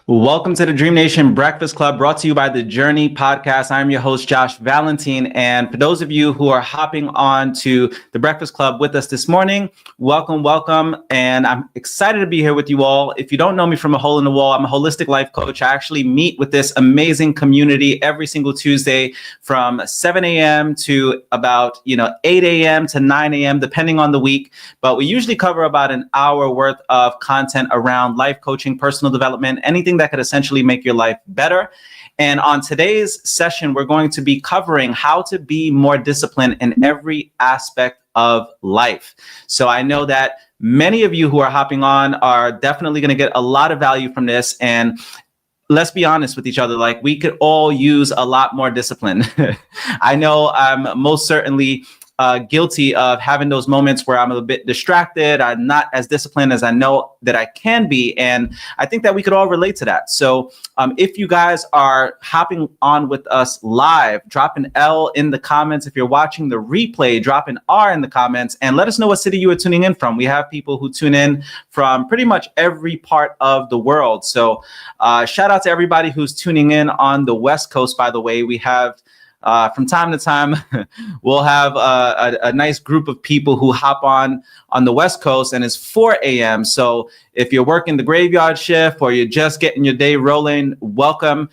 Welcome to the Dream Nation Breakfast Club, brought to you by the Journey Podcast. I'm your host, Josh Valentine. And for those of you who are hopping on to the Breakfast Club with us this morning, welcome. And I'm excited to be here with you all. If you don't know me from a hole in the wall, I'm a holistic life coach. I actually meet with this amazing community every single Tuesday from 7 a.m. to about 8 a.m. to 9 a.m., depending on the week. But we usually cover about an hour worth of content around life coaching, personal development, anything that could essentially make your life better. And on today's session, we're going to be covering how to be more disciplined in every aspect of life. So I know that many of you who are hopping on are definitely going to get a lot of value from this. And let's be honest with each other, like we could all use a lot more discipline. I know I'm most certainly guilty of having those moments where I'm a bit distracted. I'm not as disciplined as I know that I can be. And I think that we could all relate to that. So if you guys are hopping on with us live, drop an L in the comments. If you're watching the replay, drop an R in the comments and let us know what city you are tuning in from. We have people who tune in from pretty much every part of the world. So shout out to everybody who's tuning in on the West Coast, by the way. We have from time to time, we'll have a nice group of people who hop on the West Coast, and it's 4 a.m. So if you're working the graveyard shift or you're just getting your day rolling, welcome.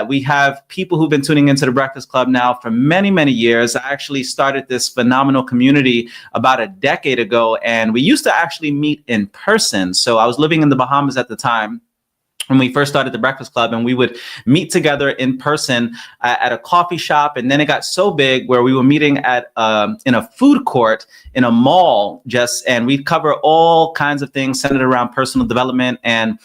We have people who've been tuning into the Breakfast Club now for many, many years. I actually started this phenomenal community about a decade ago, and we used to actually meet in person. So I was living in the Bahamas at the time when we first started the Breakfast Club, and we would meet together in person at a coffee shop. And then it got so big where we were meeting at in a food court in a mall, and we'd cover all kinds of things centered around personal development. And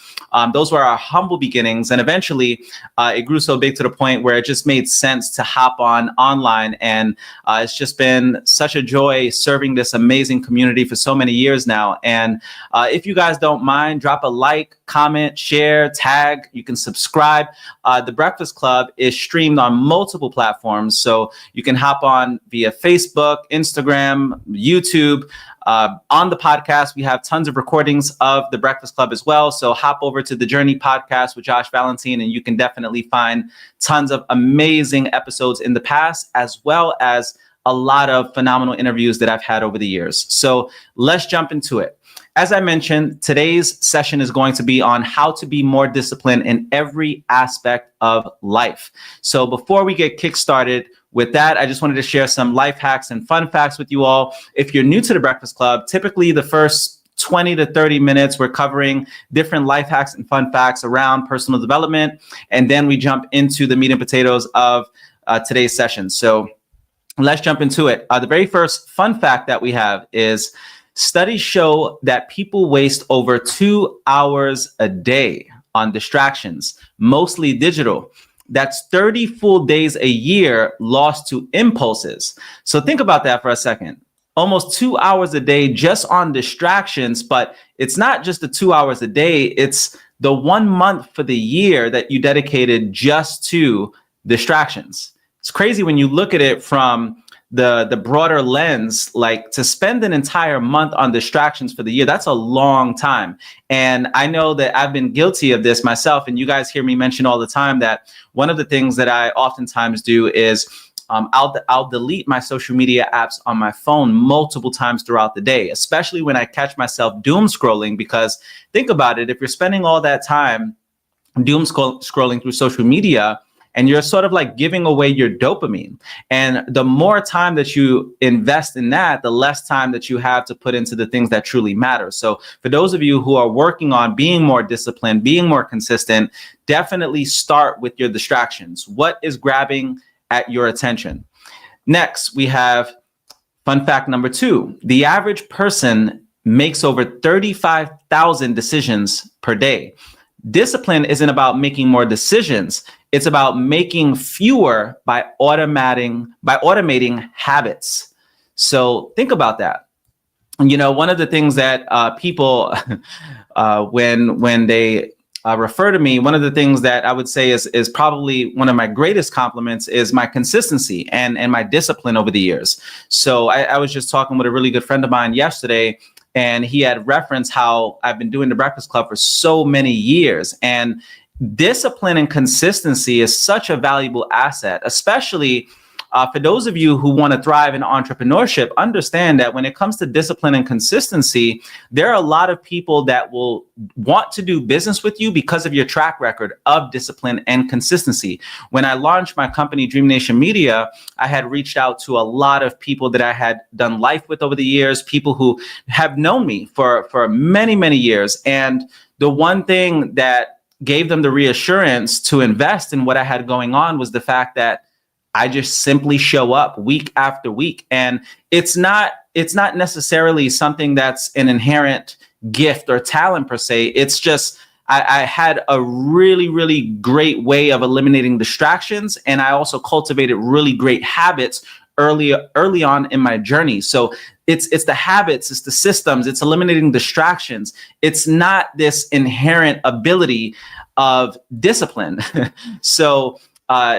those were our humble beginnings. And eventually it grew so big to the point where it just made sense to hop on online. And it's just been such a joy serving this amazing community for so many years now. And if you guys don't mind, drop a like, comment, share, tag. You can subscribe. The Breakfast Club is streamed on multiple platforms, so you can hop on via Facebook, Instagram, YouTube. On the podcast, we have tons of recordings of the Breakfast Club as well. So hop over to the Journey Podcast with Josh Valentine, and you can definitely find tons of amazing episodes in the past, as well as a lot of phenomenal interviews that I've had over the years. So let's jump into it. As I mentioned, today's session is going to be on how to be more disciplined in every aspect of life. So before we get kickstarted with that, I just wanted to share some life hacks and fun facts with you all. If you're new to the Breakfast Club, typically the first 20 to 30 minutes, we're covering different life hacks and fun facts around personal development. And then we jump into the meat and potatoes of today's session. So let's jump into it. The very first fun fact that we have is studies show that people waste over 2 hours a day on distractions, mostly digital. That's 30 full days a year lost to impulses. So think about that for a second. Almost 2 hours a day just on distractions, but it's not just the 2 hours a day. It's the 1 month for the year that you dedicated just to distractions. It's crazy when you look at it from the broader lens, like to spend an entire month on distractions for the year, that's a long time. And I know that I've been guilty of this myself. And you guys hear me mention all the time that one of the things that I oftentimes do is I'll delete my social media apps on my phone multiple times throughout the day, especially when I catch myself doom scrolling. Because think about it, if you're spending all that time doom scrolling through social media, and you're sort of like giving away your dopamine. And the more time that you invest in that, the less time that you have to put into the things that truly matter. So for those of you who are working on being more disciplined, being more consistent, definitely start with your distractions. What is grabbing at your attention? Next, we have fun fact number 2. The average person makes over 35,000 decisions per day. Discipline isn't about making more decisions. It's about making fewer by automating habits. So think about that. One of the things that people, when they refer to me, one of the things that I would say is probably one of my greatest compliments is my consistency and my discipline over the years. So I was just talking with a really good friend of mine yesterday, and he had referenced how I've been doing the Breakfast Club for so many years. And discipline and consistency is such a valuable asset, especially for those of you who want to thrive in entrepreneurship. Understand that when it comes to discipline and consistency, there are a lot of people that will want to do business with you because of your track record of discipline and consistency. When I launched my company, Dream Nation Media, I had reached out to a lot of people that I had done life with over the years, people who have known me for many, many years. And the one thing that gave them the reassurance to invest in what I had going on was the fact that I just simply show up week after week. And it's not necessarily something that's an inherent gift or talent per se. It's just I had a really, really great way of eliminating distractions. And I also cultivated really great habits early on in my journey. So it's the habits, it's the systems, it's eliminating distractions. It's not this inherent ability of discipline. So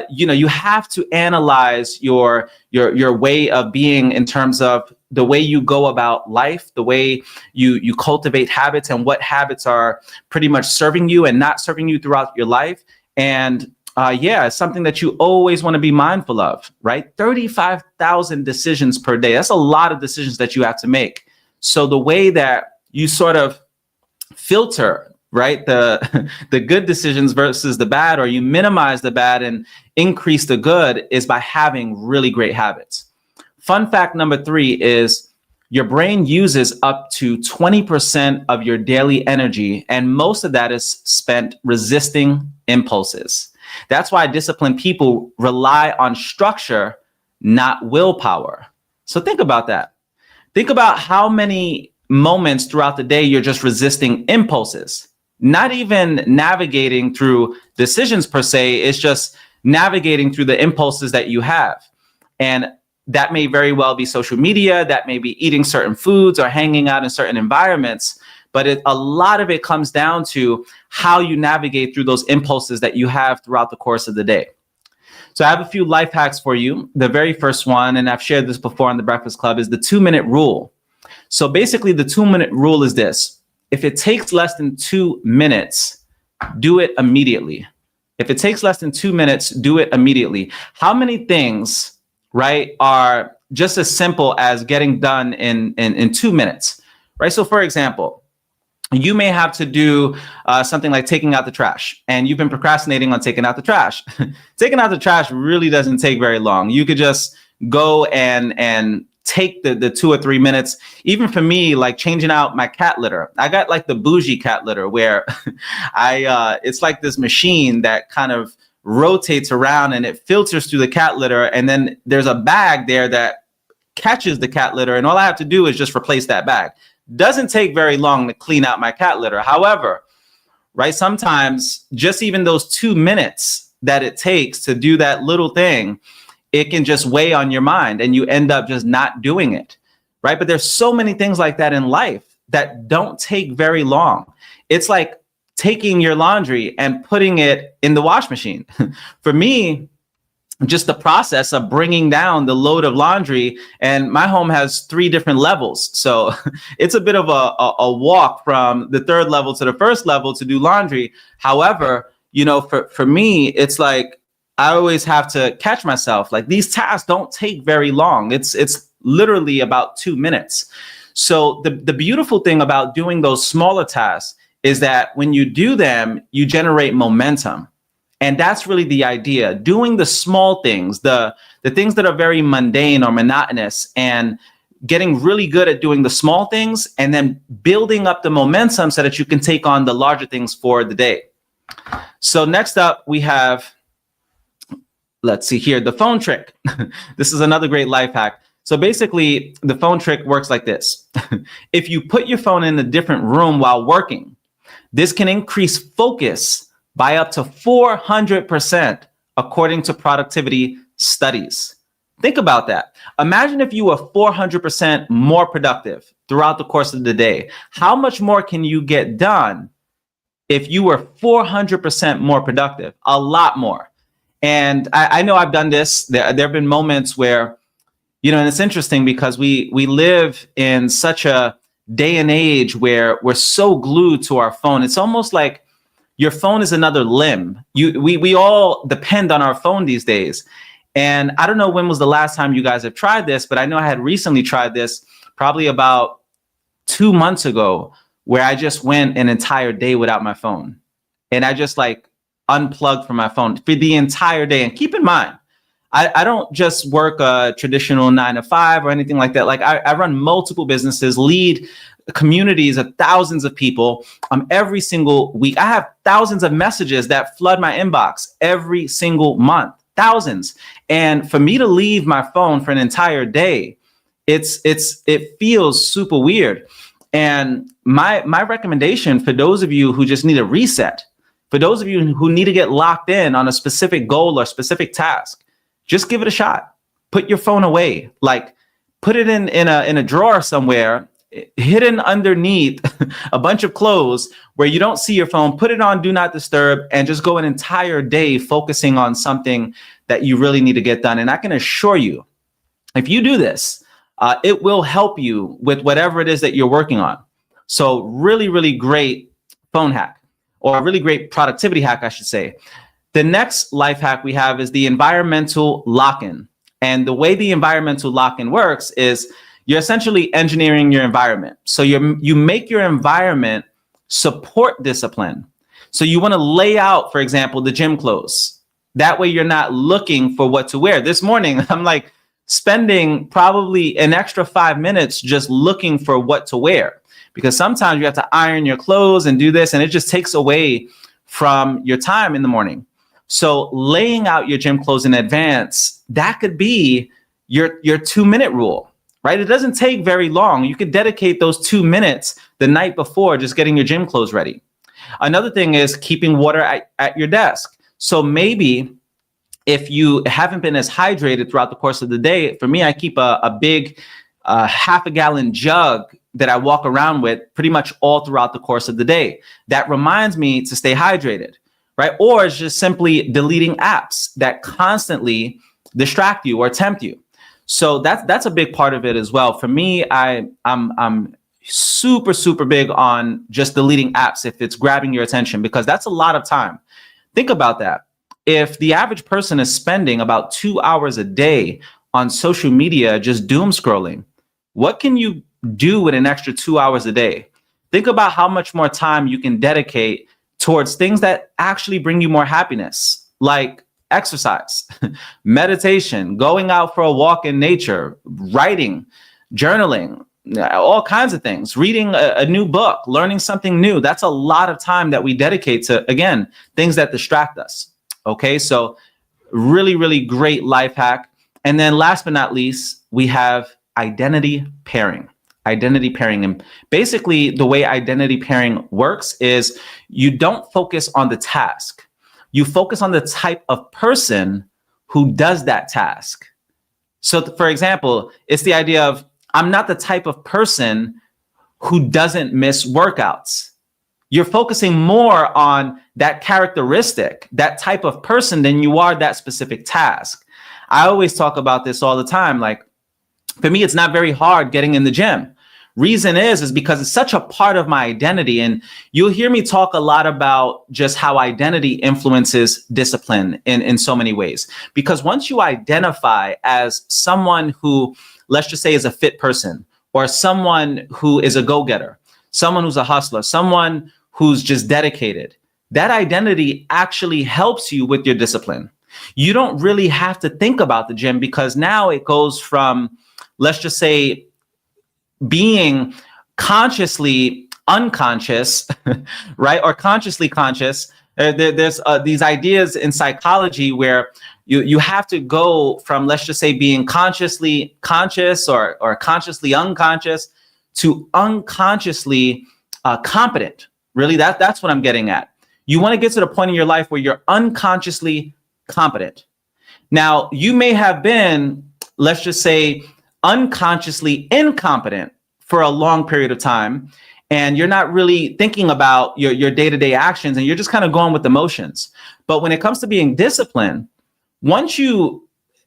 you have to analyze your way of being in terms of the way you go about life, the way you cultivate habits, and what habits are pretty much serving you and not serving you throughout your life. And it's something that you always want to be mindful of, right? 35,000 decisions per day. That's a lot of decisions that you have to make. So the way that you sort of filter, right, the good decisions versus the bad, or you minimize the bad and increase the good, is by having really great habits. Fun fact number 3 is your brain uses up to 20% of your daily energy, and most of that is spent resisting impulses. That's why disciplined people rely on structure, not willpower. So think about that. Think about how many moments throughout the day you're just resisting impulses, not even navigating through decisions per se. It's just navigating through the impulses that you have. And that may very well be social media, that may be eating certain foods or hanging out in certain environments. But a lot of it comes down to how you navigate through those impulses that you have throughout the course of the day. So I have a few life hacks for you. The very first one, and I've shared this before on the Breakfast Club, is the 2-minute rule. So basically the 2-minute rule is this: if it takes less than 2 minutes, do it immediately. If it takes less than 2 minutes, do it immediately. How many things, right, are just as simple as getting done in 2 minutes, right? So for example, you may have to do something like taking out the trash, and you've been procrastinating on taking out the trash. Taking out the trash really doesn't take very long. You could just go and take the 2 or 3 minutes. Even for me, like changing out my cat litter, I got like the bougie cat litter where it's like this machine that kind of rotates around and it filters through the cat litter. And then there's a bag there that catches the cat litter. And all I have to do is just replace that bag. Doesn't take very long to clean out my cat litter. However, right, sometimes just even those 2 minutes that it takes to do that little thing, it can just weigh on your mind and you end up just not doing it, right? But there's so many things like that in life that don't take very long. It's like taking your laundry and putting it in the wash machine. For me, just the process of bringing down the load of laundry, and my home has 3 different levels. So it's a bit of a walk from the 3rd level to the 1st level to do laundry. However, for me, it's like, I always have to catch myself. Like, these tasks don't take very long. It's literally about 2 minutes. So the beautiful thing about doing those smaller tasks is that when you do them, you generate momentum. And that's really the idea. Doing the small things, the things that are very mundane or monotonous, and getting really good at doing the small things, and then building up the momentum so that you can take on the larger things for the day. So next up, we have, let's see here, the phone trick. This is another great life hack. So basically, the phone trick works like this. If you put your phone in a different room while working, this can increase focus by up to 400%, according to productivity studies. Think about that. Imagine if you were 400% more productive throughout the course of the day. How much more can you get done if you were 400% more productive? A lot more. And I know I've done this. There have been moments where, and it's interesting because we live in such a day and age where we're so glued to our phone. It's almost like Your phone is another limb. We all depend on our phone these days. And I don't know when was the last time you guys have tried this, but I know I had recently tried this probably about 2 months ago, where I just went an entire day without my phone. And I just like unplugged from my phone for the entire day. And keep in mind, I don't just work a traditional 9 to 5 or anything like that. Like I run multiple businesses, lead communities of thousands of people every single week. I have thousands of messages that flood my inbox every single month, thousands. And for me to leave my phone for an entire day, it feels super weird. And my recommendation for those of you who just need a reset, for those of you who need to get locked in on a specific goal or specific task, just give it a shot. Put your phone away, like put it in a drawer somewhere, hidden underneath a bunch of clothes where you don't see your phone. Put it on do not disturb and just go an entire day focusing on something that you really need to get done. And I can assure you, if you do this, it will help you with whatever it is that you're working on. So really, really great phone hack, or a really great productivity hack, I should say. The next life hack we have is the environmental lock-in. And the way the environmental lock-in works is you're essentially engineering your environment. So you make your environment support discipline. So you want to lay out, for example, the gym clothes. That way you're not looking for what to wear. This morning, I'm like spending probably an extra 5 minutes just looking for what to wear, because sometimes you have to iron your clothes and do this, and it just takes away from your time in the morning. So laying out your gym clothes in advance, that could be your 2-minute rule, right? It doesn't take very long. You could dedicate those 2 minutes the night before just getting your gym clothes ready. Another thing is keeping water at your desk. So maybe if you haven't been as hydrated throughout the course of the day, for me, I keep a big half a gallon jug that I walk around with pretty much all throughout the course of the day. That reminds me to stay hydrated, right? Or it's just simply deleting apps that constantly distract you or tempt you. So that's a big part of it as well. For me, I'm super, super big on just deleting apps if it's grabbing your attention, because that's a lot of time. Think about that. If the average person is spending about 2 hours a day on social media, just doom scrolling, what can you do with an extra 2 hours a day? Think about how much more time you can dedicate towards things that actually bring you more happiness, like exercise, meditation, going out for a walk in nature, writing, journaling, all kinds of things, reading a new book, learning something new. That's a lot of time that we dedicate to, again, things that distract us. Okay, so really, really great life hack. And then last but not least, we have identity pairing. Identity pairing. And basically the way identity pairing works is you don't focus on the task. You focus on the type of person who does that task. So for example, it's the idea of, I'm not the type of person who doesn't miss workouts. You're focusing more on that characteristic, that type of person, than you are that specific task. I always talk about this all the time. Like, for me, it's not very hard getting in the gym. Reason is because it's such a part of my identity. And you'll hear me talk a lot about just how identity influences discipline in so many ways. Because once you identify as someone who, let's just say, is a fit person, or someone who is a go-getter, someone who's a hustler, someone who's just dedicated, that identity actually helps you with your discipline. You don't really have to think about the gym, because now it goes from, let's just say, being consciously unconscious, right? Or consciously conscious. There's these ideas in psychology where you have to go from, let's just say, being consciously conscious or consciously unconscious to unconsciously competent. Really, that's what I'm getting at. You want to get to the point in your life where you're unconsciously competent. Now, you may have been, let's just say, unconsciously incompetent for a long period of time, and you're not really thinking about your day-to-day actions, and you're just kind of going with the motions. But when it comes to being disciplined, once you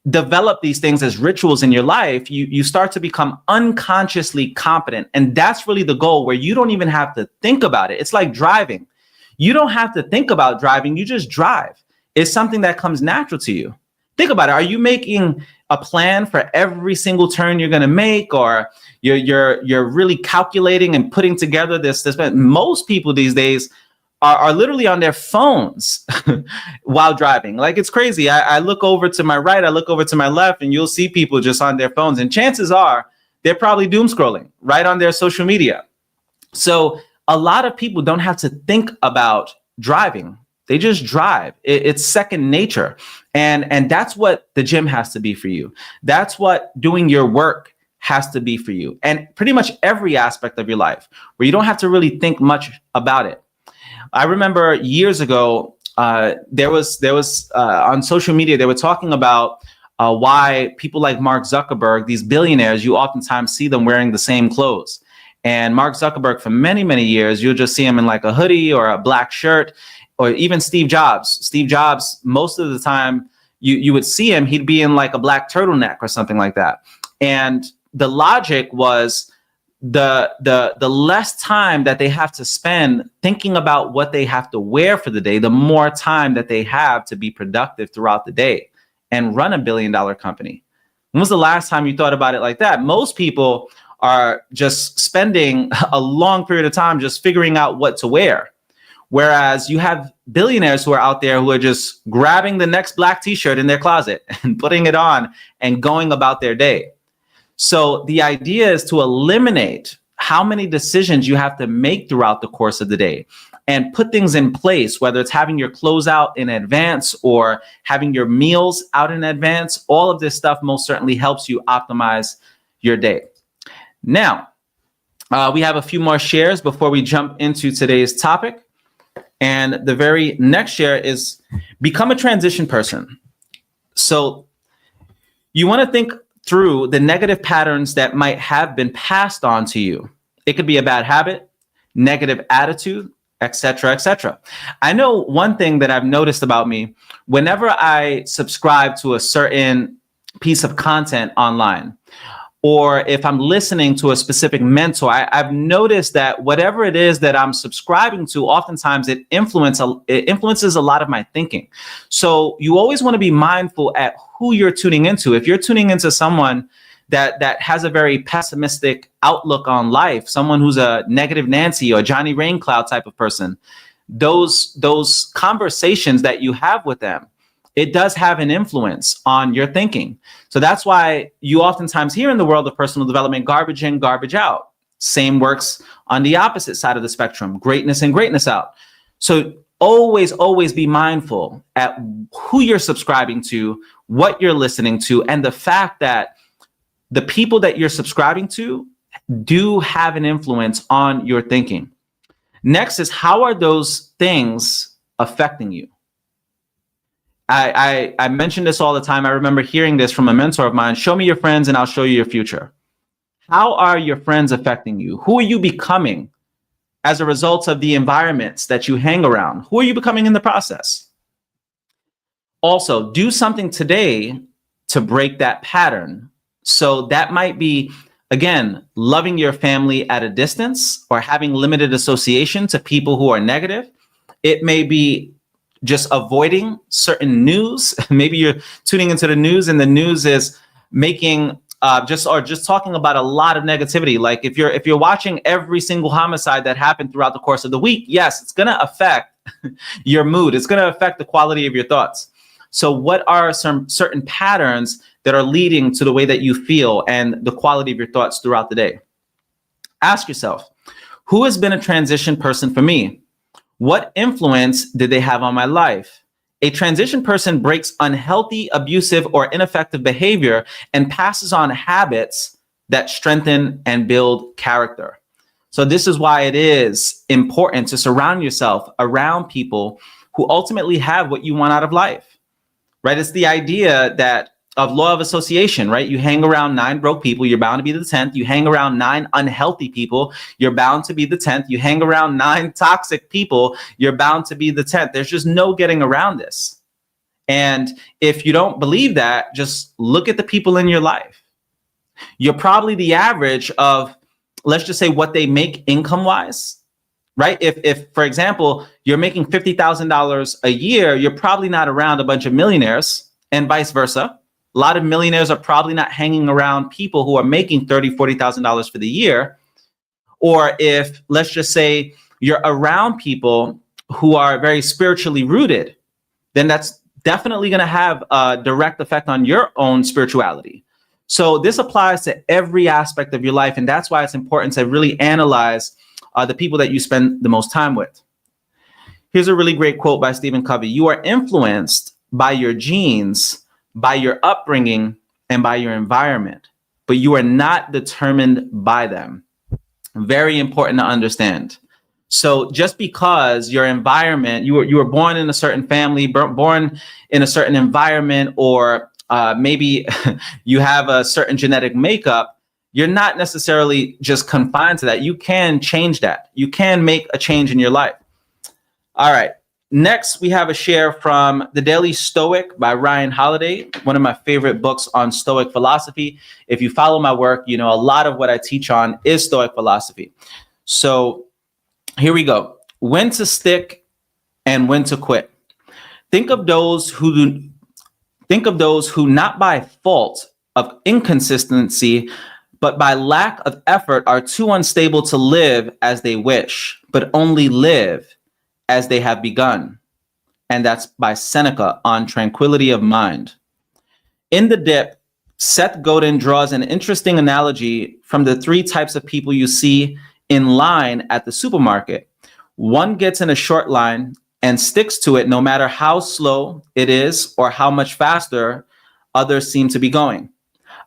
develop these things as rituals in your life, you start to become unconsciously competent. And that's really the goal, where you don't even have to think about it. It's like driving. You don't have to think about driving. You just drive. It's something that comes natural to you. Think about it. Are you making a plan for every single turn you're going to make, or you're really calculating and putting together this? Most people these days are literally on their phones while driving. Like, it's crazy. I look over to my right, I look over to my left, and you'll see people just on their phones. And chances are they're probably doom scrolling right on their social media. So a lot of people don't have to think about driving. They just drive. It's second nature. And that's what the gym has to be for you. That's what doing your work has to be for you. And pretty much every aspect of your life where you don't have to really think much about it. I remember years ago, there was on social media, they were talking about why people like Mark Zuckerberg, these billionaires, you oftentimes see them wearing the same clothes. And Mark Zuckerberg, for many, many years, you'll just see him in like a hoodie or a black shirt, or even Steve Jobs. Steve Jobs, most of the time you would see him, he'd be in like a black turtleneck or something like that. And the logic was the less time that they have to spend thinking about what they have to wear for the day, the more time that they have to be productive throughout the day and run $1 billion company. When was the last time you thought about it like that? Most people are just spending a long period of time just figuring out what to wear. Whereas you have billionaires who are out there who are just grabbing the next black t-shirt in their closet and putting it on and going about their day. So the idea is to eliminate how many decisions you have to make throughout the course of the day and put things in place, whether it's having your clothes out in advance or having your meals out in advance. All of this stuff most certainly helps you optimize your day. Now, we have a few more shares before we jump into today's topic. And the very next share is become a transition person. So you want to think through the negative patterns that might have been passed on to you. It could be a bad habit, negative attitude, etc., etc. I know one thing that I've noticed about me, whenever I subscribe to a certain piece of content online, or if I'm listening to a specific mentor, I've noticed that whatever it is that I'm subscribing to, oftentimes it influences a lot of my thinking. So you always want to be mindful at who you're tuning into. If you're tuning into someone that has a very pessimistic outlook on life, someone who's a negative Nancy or Johnny Raincloud type of person, those conversations that you have with them, it does have an influence on your thinking. So that's why you oftentimes hear in the world of personal development, garbage in, garbage out. Same works on the opposite side of the spectrum, greatness in, greatness out. So always be mindful at who you're subscribing to, what you're listening to, and the fact that the people that you're subscribing to do have an influence on your thinking. Next is, how are those things affecting you? I mention this all the time. I remember hearing this from a mentor of mine. Show me your friends and I'll show you your future. How are your friends affecting you? Who are you becoming as a result of the environments that you hang around? Who are you becoming in the process? Also, do something today to break that pattern. So that might be, again, loving your family at a distance or having limited association to people who are negative. It may be just avoiding certain news. Maybe you're tuning into the news and the news is making just talking about a lot of negativity. Like if you're watching every single homicide that happened throughout the course of the week, yes, it's going to affect your mood. It's going to affect the quality of your thoughts. So what are some certain patterns that are leading to the way that you feel and the quality of your thoughts throughout the day? Ask yourself, who has been a transition person for me? What influence did they have on my life? A transition person breaks unhealthy, abusive, or ineffective behavior and passes on habits that strengthen and build character. So this is why it is important to surround yourself around people who ultimately have what you want out of life, right? It's the idea that of law of association, right? You hang around 9 broke people, you're bound to be the 10th. You hang around 9 unhealthy people, you're bound to be the 10th. You hang around 9 toxic people, you're bound to be the 10th. There's just no getting around this. And if you don't believe that, just look at the people in your life. You're probably the average of, let's just say, what they make income-wise, right? If for example, you're making $50,000 a year, you're probably not around a bunch of millionaires, and vice versa. A lot of millionaires are probably not hanging around people who are making $30,000, $40,000 for the year. Or if, let's just say, you're around people who are very spiritually rooted, then that's definitely going to have a direct effect on your own spirituality. So this applies to every aspect of your life. And that's why it's important to really analyze the people that you spend the most time with. Here's a really great quote by Stephen Covey. You are influenced by your genes, by your upbringing, and by your environment, but you are not determined by them. Very important to understand. So just because your environment, you were born in a certain family, born in a certain environment, or maybe you have a certain genetic makeup, you're not necessarily just confined to that. You can change that. You can make a change in your life. All right. Next, we have a share from The Daily Stoic by Ryan Holiday, one of my favorite books on Stoic philosophy. If you follow my work, you know a lot of what I teach on is Stoic philosophy. So here we go. When to stick and when to quit. Think of those who not by fault of inconsistency, but by lack of effort are too unstable to live as they wish, but only live as they have begun. And that's by Seneca on Tranquility of Mind. In The Dip, Seth Godin draws an interesting analogy from the three types of people you see in line at the supermarket. One gets in a short line and sticks to it no matter how slow it is or how much faster others seem to be going.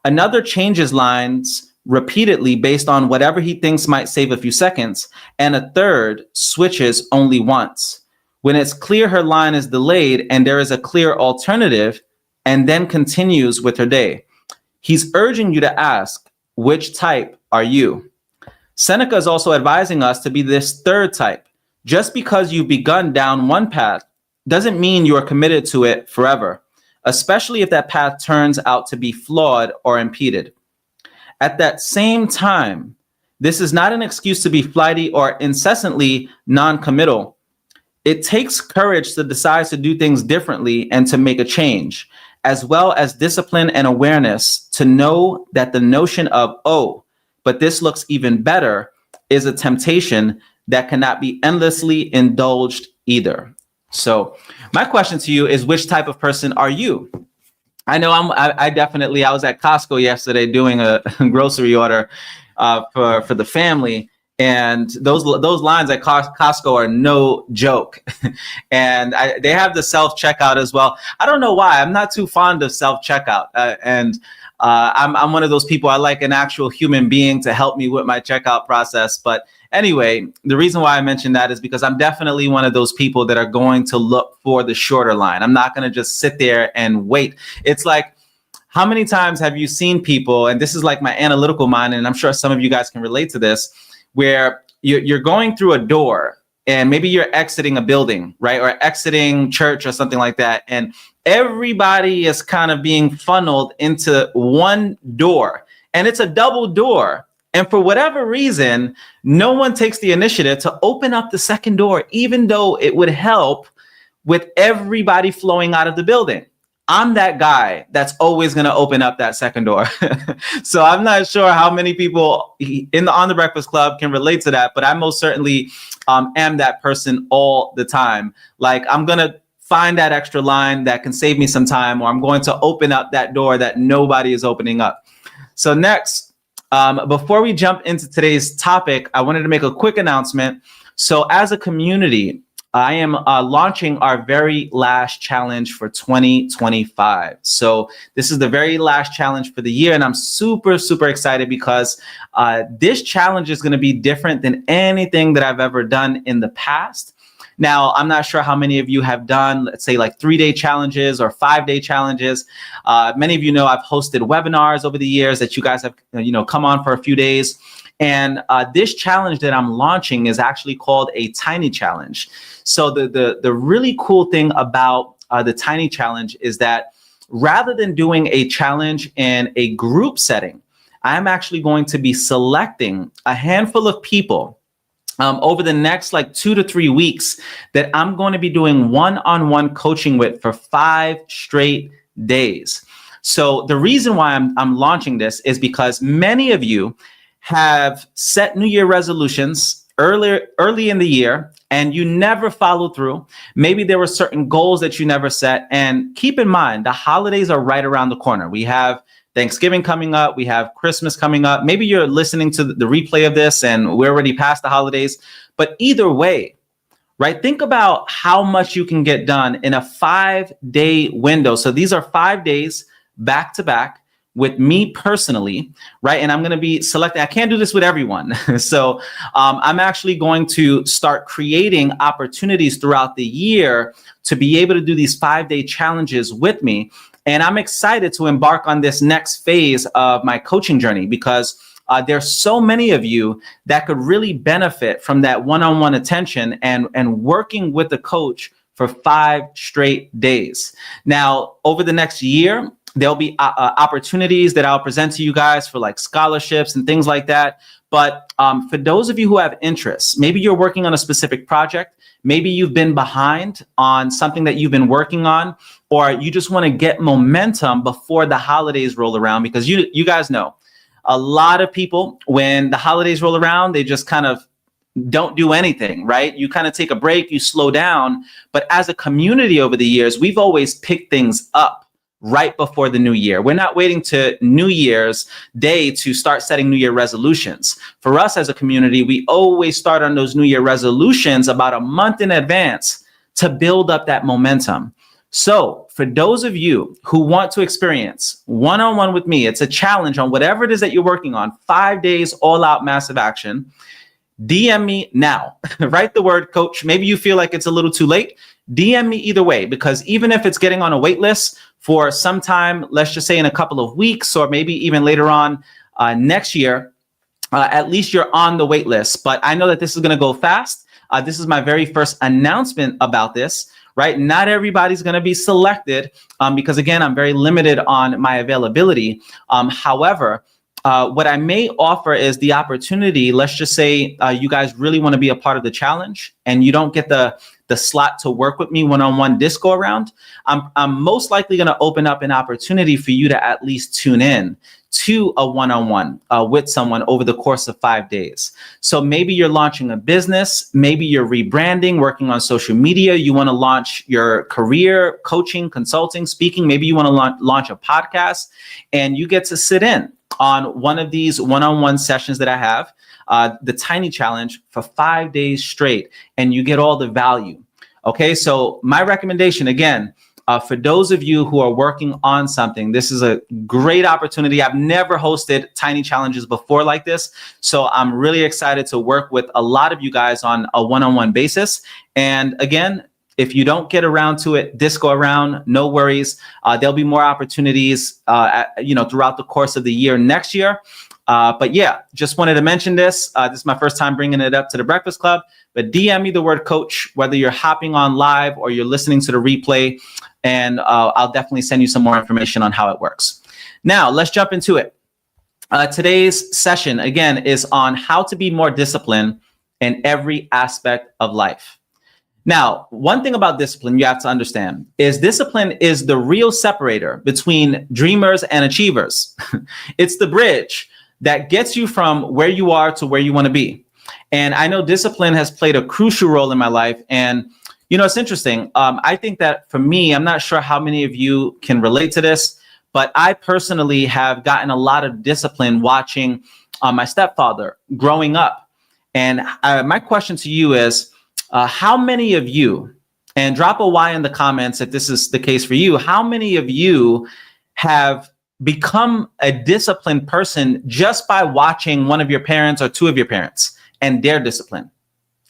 Another changes lines repeatedly based on whatever he thinks might save a few seconds, and a third switches only once. When it's clear her line is delayed and there is a clear alternative, and then continues with her day. He's urging you to ask, which type are you? Seneca is also advising us to be this third type. Just because you've begun down one path doesn't mean you are committed to it forever, especially if that path turns out to be flawed or impeded. At that same time, this is not an excuse to be flighty or incessantly non-committal. It takes courage to decide to do things differently and to make a change, as well as discipline and awareness to know that the notion of, oh, but this looks even better, is a temptation that cannot be endlessly indulged either. So my question to you is, which type of person are you? I know I definitely, I was at Costco yesterday doing a grocery order for the family. And those lines at Costco are no joke. And they have the self-checkout as well. I don't know why. I'm not too fond of self-checkout. I'm one of those people, I like an actual human being to help me with my checkout process. But anyway, the reason why I mentioned that is because I'm definitely one of those people that are going to look for the shorter line. I'm not going to just sit there and wait. It's like, how many times have you seen people, and this is like my analytical mind, and I'm sure some of you guys can relate to this, where you're going through a door and maybe you're exiting a building, right? Or exiting church or something like that. And everybody is kind of being funneled into one door, and it's a double door. And for whatever reason, no one takes the initiative to open up the second door, even though it would help with everybody flowing out of the building. I'm that guy that's always going to open up that second door. So I'm not sure how many people on the Breakfast Club can relate to that, but I most certainly am that person all the time. Like, I'm going to find that extra line that can save me some time, or I'm going to open up that door that nobody is opening up. So next, before we jump into today's topic, I wanted to make a quick announcement. So as a community, I am launching our very last challenge for 2025. So this is the very last challenge for the year, and I'm super, super excited because this challenge is going to be different than anything that I've ever done in the past. Now, I'm not sure how many of you have done, let's say, like 3-day challenges or 5-day challenges. Many of you know I've hosted webinars over the years that you guys have, come on for a few days. And this challenge that I'm launching is actually called a tiny challenge. So the really cool thing about the tiny challenge is that rather than doing a challenge in a group setting, I'm actually going to be selecting a handful of people over the next like 2 to 3 weeks that I'm going to be doing one-on-one coaching with for 5 straight days. So the reason why I'm launching this is because many of you have set New Year resolutions early in the year, and you never followed through. Maybe there were certain goals that you never set. And keep in mind, the holidays are right around the corner. We have Thanksgiving coming up. We have Christmas coming up. Maybe you're listening to the replay of this and we're already past the holidays. But either way, right? Think about how much you can get done in a 5-day window. So these are 5 days back to back with me personally, right? And I'm going to be selecting. I can't do this with everyone. So I'm actually going to start creating opportunities throughout the year to be able to do these 5-day challenges with me. And I'm excited to embark on this next phase of my coaching journey because there's so many of you that could really benefit from that one-on-one attention and working with the coach for 5 straight days. Now, over the next year, there'll be opportunities that I'll present to you guys for like scholarships and things like that. But for those of you who have interests, maybe you're working on a specific project, maybe you've been behind on something that you've been working on, or you just want to get momentum before the holidays roll around, because you guys know a lot of people, when the holidays roll around, they just kind of don't do anything, right? You kind of take a break, you slow down. But as a community over the years, we've always picked things up right before the new year. We're not waiting to New Year's Day to start setting New Year resolutions. For us as a community, we always start on those New Year resolutions about a month in advance to build up that momentum. So for those of you who want to experience one-on-one with me, it's a challenge on whatever it is that you're working on, 5 days, all out massive action. DM me now. Write the word coach. Maybe you feel like it's a little too late. DM me either way, because even if it's getting on a wait list for some time, let's just say in a couple of weeks, or maybe even later on next year, at least you're on the wait list. But I know that this is going to go fast. This is my very first announcement about this, right? Not everybody's going to be selected because, again, I'm very limited on my availability. However, what I may offer is the opportunity. Let's just say you guys really want to be a part of the challenge and you don't get the slot to work with me one-on-one this go around. I'm most likely going to open up an opportunity for you to at least tune in to a one-on-one with someone over the course of 5 days. So maybe you're launching a business, maybe you're rebranding, working on social media, you want to launch your career, coaching, consulting, speaking, maybe you want to launch a podcast, and you get to sit in on one of these one-on-one sessions that I have, the Tiny Challenge, for 5 days straight, and you get all the value. Okay, so my recommendation, again, for those of you who are working on something, this is a great opportunity. I've never hosted Tiny Challenges before like this, so I'm really excited to work with a lot of you guys on a one-on-one basis. And again, if you don't get around to it this go around, no worries. There'll be more opportunities, throughout the course of the year next year. But yeah, just wanted to mention this. This is my first time bringing it up to the Breakfast Club. But DM me the word coach, whether you're hopping on live or you're listening to the replay, and I'll definitely send you some more information on how it works. Now, let's jump into it. Today's session, again, is on how to be more disciplined in every aspect of life. Now, one thing about discipline you have to understand is discipline is the real separator between dreamers and achievers. It's the bridge that gets you from where you are to where you want to be. And I know discipline has played a crucial role in my life. And, it's interesting. I think that for me, I'm not sure how many of you can relate to this, but I personally have gotten a lot of discipline watching my stepfather growing up. And my question to you is, how many of you, and drop a Y in the comments if this is the case for you, how many of you have become a disciplined person just by watching one of your parents or two of your parents and their discipline?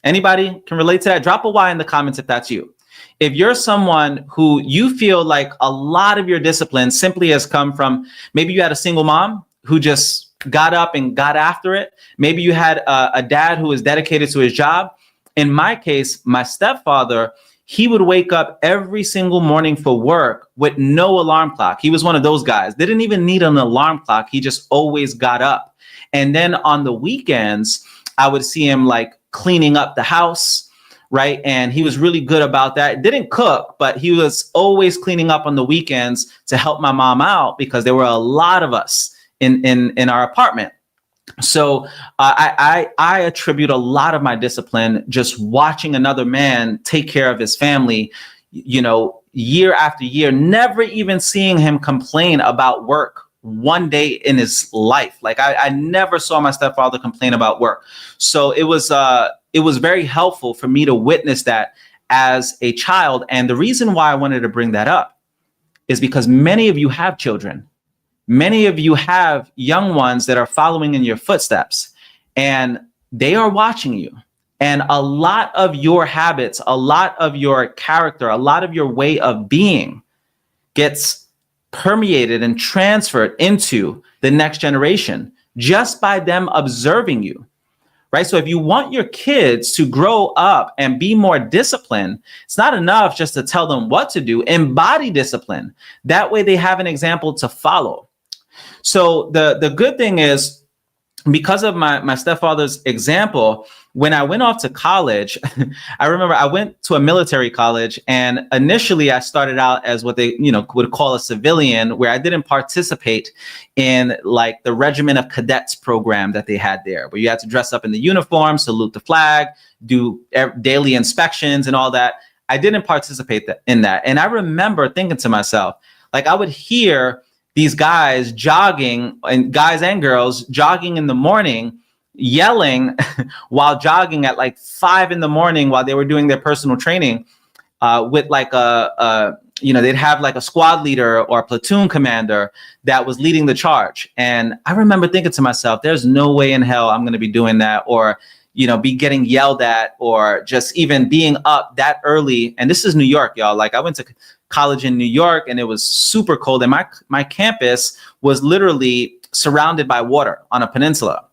Anybody can relate to that? Drop a Y in the comments if that's you. If you're someone who you feel like a lot of your discipline simply has come from, maybe you had a single mom who just got up and got after it. Maybe you had a dad who was dedicated to his job. In my case, my stepfather, he would wake up every single morning for work with no alarm clock. He was one of those guys. They didn't even need an alarm clock. He just always got up. And then on the weekends, I would see him like cleaning up the house, right? And he was really good about that. Didn't cook, but he was always cleaning up on the weekends to help my mom out because there were a lot of us in our apartment. So I attribute a lot of my discipline just watching another man take care of his family, year after year, never even seeing him complain about work one day in his life. Like I never saw my stepfather complain about work. So it was very helpful for me to witness that as a child. And the reason why I wanted to bring that up is because many of you have children. Many of you have young ones that are following in your footsteps, and they are watching you. And a lot of your habits, a lot of your character, a lot of your way of being gets permeated and transferred into the next generation just by them observing you, right? So if you want your kids to grow up and be more disciplined, it's not enough just to tell them what to do. Embody discipline. That way they have an example to follow. So the good thing is, because of my stepfather's example, when I went off to college, I remember I went to a military college, and initially I started out as what they would call a civilian, where I didn't participate in like the Regiment of Cadets program that they had there, where you had to dress up in the uniform, salute the flag, do daily inspections and all that. I didn't participate in that. And I remember thinking to myself, like I would hear these guys jogging, and guys and girls jogging in the morning, yelling while jogging at like 5 a.m. while they were doing their personal training, with like they'd have like a squad leader or a platoon commander that was leading the charge. And I remember thinking to myself, there's no way in hell I'm going to be doing that, or be getting yelled at, or just even being up that early. And this is New York, y'all. Like I went to college in New York, and it was super cold, and my campus was literally surrounded by water on a peninsula.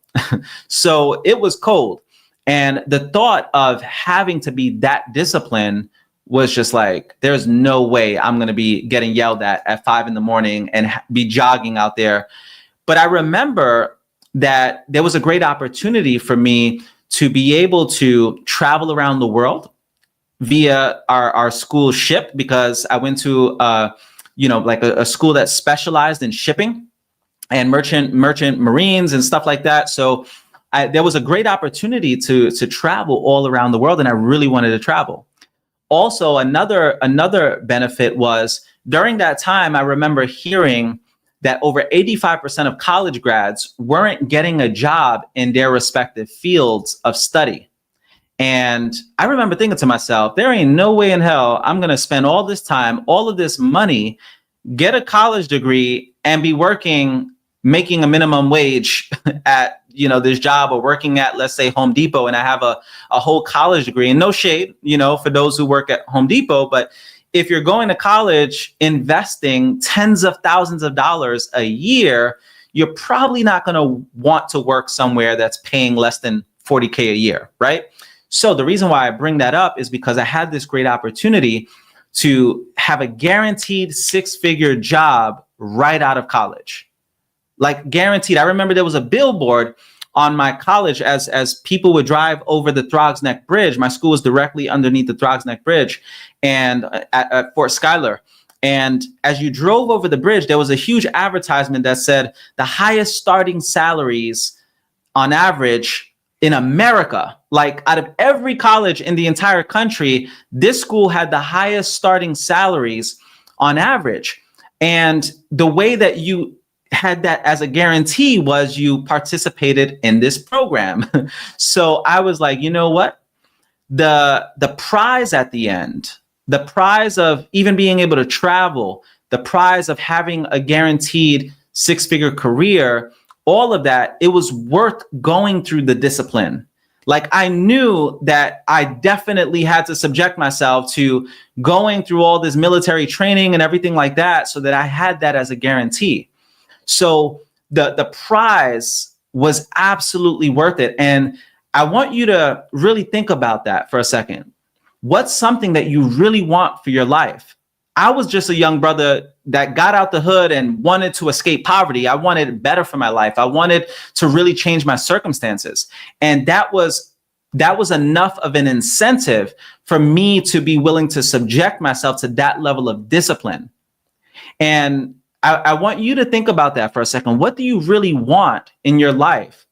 So it was cold, and the thought of having to be that disciplined was just like, there's no way I'm going to be getting yelled at 5 a.m. and be jogging out there. But I remember that there was a great opportunity for me to be able to travel around the world via our school ship, because I went to a school that specialized in shipping and merchant marines and stuff like that. So there was a great opportunity to travel all around the world, and I really wanted to travel. Also, another benefit was, during that time, I remember hearing that over 85% of college grads weren't getting a job in their respective fields of study. And I remember thinking to myself, there ain't no way in hell I'm going to spend all this time, all of this money, get a college degree, and be making a minimum wage at, this job, or working at, let's say, Home Depot, and I have a whole college degree. And no shade, for those who work at Home Depot, but if you're going to college investing tens of thousands of dollars a year, you're probably not going to want to work somewhere that's paying less than $40K a year, right? So the reason why I bring that up is because I had this great opportunity to have a guaranteed 6-figure job right out of college. Like guaranteed. I remember there was a billboard on my college as people would drive over the Throgs Neck Bridge. My school was directly underneath the Throgs Neck Bridge, and at Fort Schuyler. And as you drove over the bridge, there was a huge advertisement that said the highest starting salaries on average in America. Like out of every college in the entire country, this school had the highest starting salaries on average. And the way that you had that as a guarantee was you participated in this program. So I was like, you know what? The prize at the end, the prize of even being able to travel, the prize of having a guaranteed 6-figure career, all of that, it was worth going through the discipline. Like I knew that I definitely had to subject myself to going through all this military training and everything like that, so that I had that as a guarantee. So the prize was absolutely worth it. And I want you to really think about that for a second. What's something that you really want for your life? I was just a young brother that got out the hood and wanted to escape poverty. I wanted better for my life. I wanted to really change my circumstances. And that was that was enough of an incentive for me to be willing to subject myself to that level of discipline. And I want you to think about that for a second. What do you really want in your life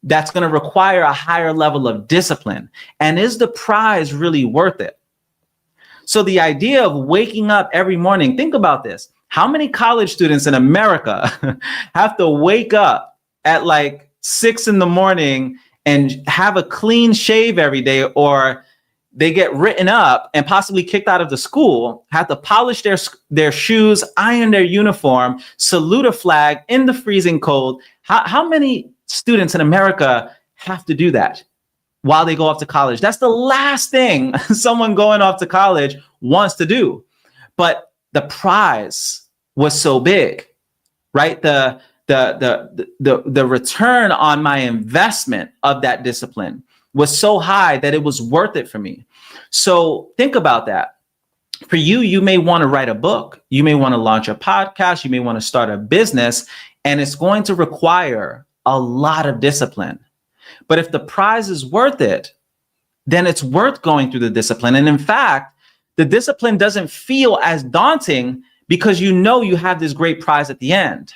that's going to require a higher level of discipline? And is the prize really worth it? So the idea of waking up every morning, think about this. How many college students in America have to wake up at like 6 a.m. and have a clean shave every day, or they get written up and possibly kicked out of the school, have to polish their shoes, iron their uniform, salute a flag in the freezing cold? How many students in America have to do that while they go off to college? That's the last thing someone going off to college wants to do. But the prize was so big, right? The return on my investment of that discipline was so high that it was worth it for me. So think about that. For you, you may want to write a book. You may want to launch a podcast. You may want to start a business, and it's going to require a lot of discipline. But if the prize is worth it, then it's worth going through the discipline. And in fact, the discipline doesn't feel as daunting because you know you have this great prize at the end.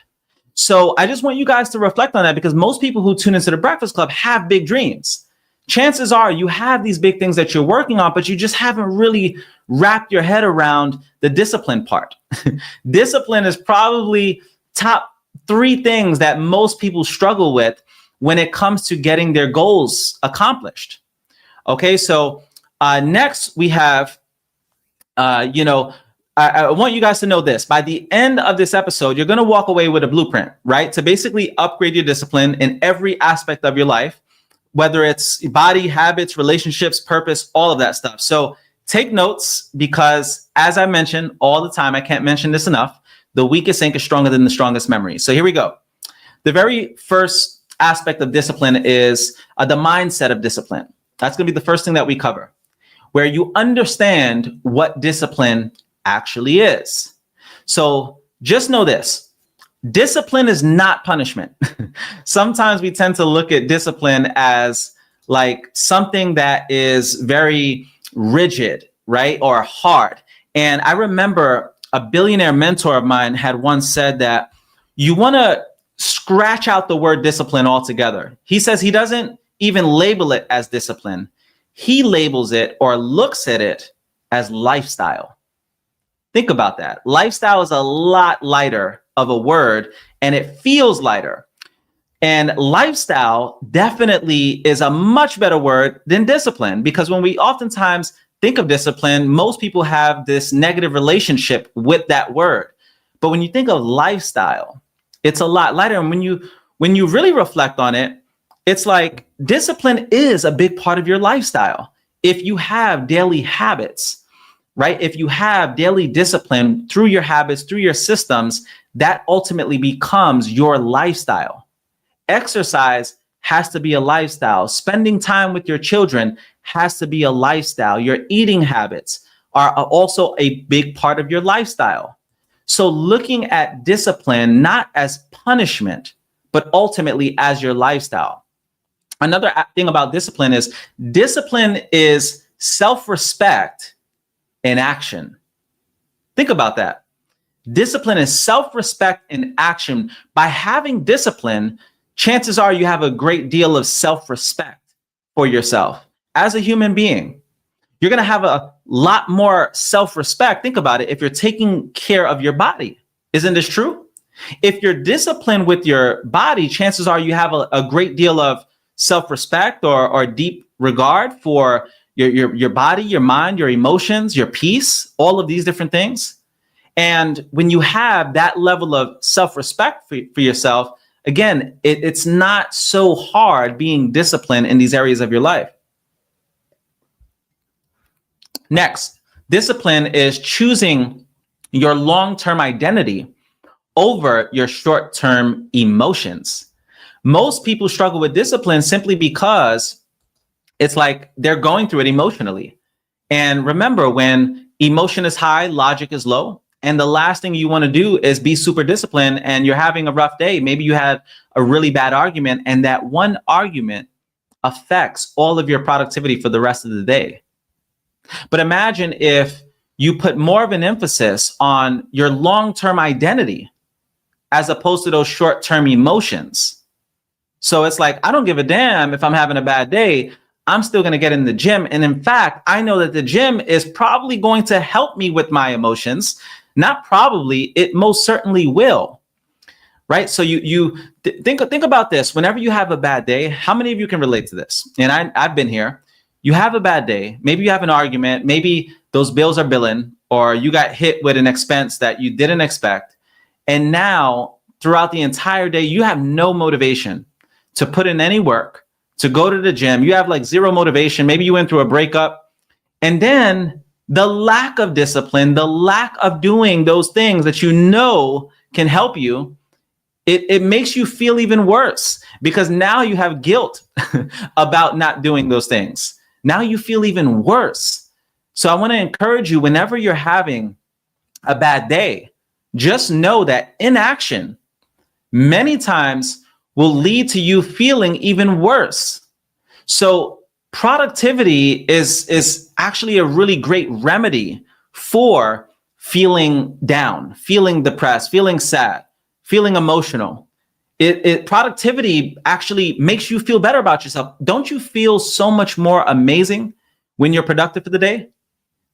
So I just want you guys to reflect on that, because most people who tune into the Breakfast Club have big dreams. Chances are you have these big things that you're working on, but you just haven't really wrapped your head around the discipline part. Discipline is probably top 3 things that most people struggle with when it comes to getting their goals accomplished. Okay, so next we have, I want you guys to know this. By the end of this episode, you're going to walk away with a blueprint, right? To basically upgrade your discipline in every aspect of your life, whether it's body, habits, relationships, purpose, all of that stuff. So take notes, because as I mentioned all the time, I can't mention this enough, the weakest ink is stronger than the strongest memory. So here we go. The very first aspect of discipline is the mindset of discipline. That's going to be the first thing that we cover, where you understand what discipline actually is. So just know this. Discipline is not punishment. Sometimes we tend to look at discipline as like something that is very rigid, right? Or hard. And I remember a billionaire mentor of mine had once said that you want to scratch out the word discipline altogether. He says he doesn't even label it as discipline. He labels it or looks at it as lifestyle. Think about that. Lifestyle is a lot lighter of a word, and it feels lighter. And lifestyle definitely is a much better word than discipline, because when we oftentimes think of discipline, most people have this negative relationship with that word. But when you think of lifestyle, it's a lot lighter. And when you really reflect on it, it's like discipline is a big part of your lifestyle. If you have daily habits, right? If you have daily discipline through your habits, through your systems, that ultimately becomes your lifestyle. Exercise has to be a lifestyle. Spending time with your children has to be a lifestyle. Your eating habits are also a big part of your lifestyle. So looking at discipline not as punishment, but ultimately as your lifestyle. Another thing about discipline is self-respect in action. Think about that. Discipline is self-respect in action. By having discipline, chances are you have a great deal of self-respect for yourself as a human being. You're going to have a lot more self-respect. Think about it. If you're taking care of your body, isn't this true? If you're disciplined with your body, chances are you have a great deal of self-respect or deep regard for your body, your mind, your emotions, your peace, all of these different things. And when you have that level of self-respect for yourself, again, it's not so hard being disciplined in these areas of your life. Next, discipline is choosing your long-term identity over your short-term emotions. Most people struggle with discipline simply because it's like they're going through it emotionally. And remember, when emotion is high, logic is low. And the last thing you want to do is be super disciplined and you're having a rough day. Maybe you had a really bad argument, and that one argument affects all of your productivity for the rest of the day. But imagine if you put more of an emphasis on your long-term identity as opposed to those short-term emotions. So it's like, I don't give a damn if I'm having a bad day. I'm still going to get in the gym. And in fact, I know that the gym is probably going to help me with my emotions. Not probably, it most certainly will. Right? So you think about this. Whenever you have a bad day, how many of you can relate to this? And I've been here. You have a bad day. Maybe you have an argument. Maybe those bills are billing, or you got hit with an expense that you didn't expect. And now throughout the entire day, you have no motivation to put in any work, to go to the gym. You have like zero motivation. Maybe you went through a breakup. And then the lack of discipline, the lack of doing those things that you know can help you, it makes you feel even worse, because now you have guilt about not doing those things. Now you feel even worse. So I want to encourage you, whenever you're having a bad day, just know that inaction many times will lead to you feeling even worse. So productivity is actually a really great remedy for feeling down, feeling depressed, feeling sad, feeling emotional. Productivity actually makes you feel better about yourself. Don't you feel so much more amazing when you're productive for the day?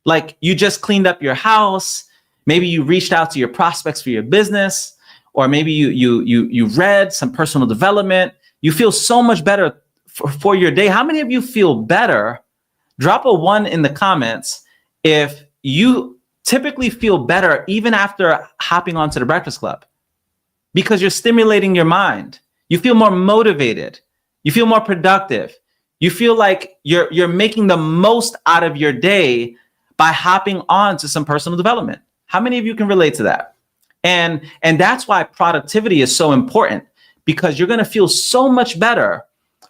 Like you just cleaned up your house. Maybe you reached out to your prospects for your business, or maybe you read some personal development. You feel so much better for your day. How many of you feel better? Drop a 1 in the comments if you typically feel better even after hopping onto the Breakfast Club, because you're stimulating your mind. You feel more motivated. You feel more productive. You feel like you're making the most out of your day by hopping on to some personal development. How many of you can relate to that? And that's why productivity is so important, because you're going to feel so much better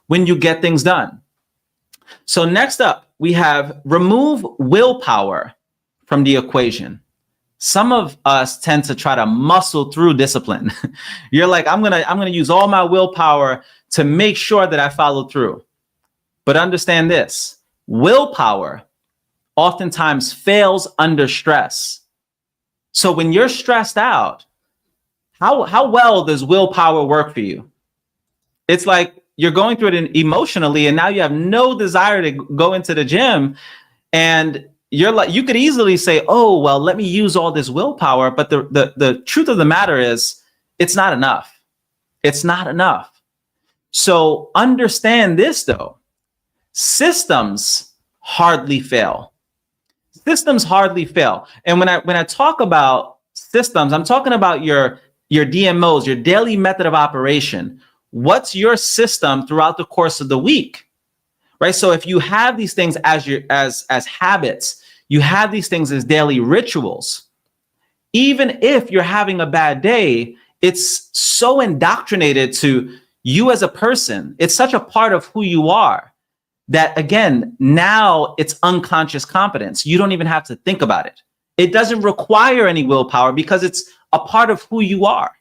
when you get things done. So next up, we have remove willpower from the equation. Some of us tend to try to muscle through discipline. You're like, I'm gonna use all my willpower to make sure that I follow through. But understand this: willpower oftentimes fails under stress. So when you're stressed out, how well does willpower work for you? It's like you're going through it emotionally, and now you have no desire to go into the gym. And you're like, you could easily say, oh, well, let me use all this willpower. But the truth of the matter is, it's not enough. It's not enough. So understand this, though. Systems hardly fail. Systems hardly fail. And when I talk about systems, I'm talking about your DMOs, your daily method of operation. What's your system throughout the course of the week? Right? So if you have these things as habits, you have these things as daily rituals, even if you're having a bad day, it's so indoctrinated to you as a person. It's such a part of who you are that, again, now it's unconscious competence. You don't even have to think about it. It doesn't require any willpower because it's a part of who you are.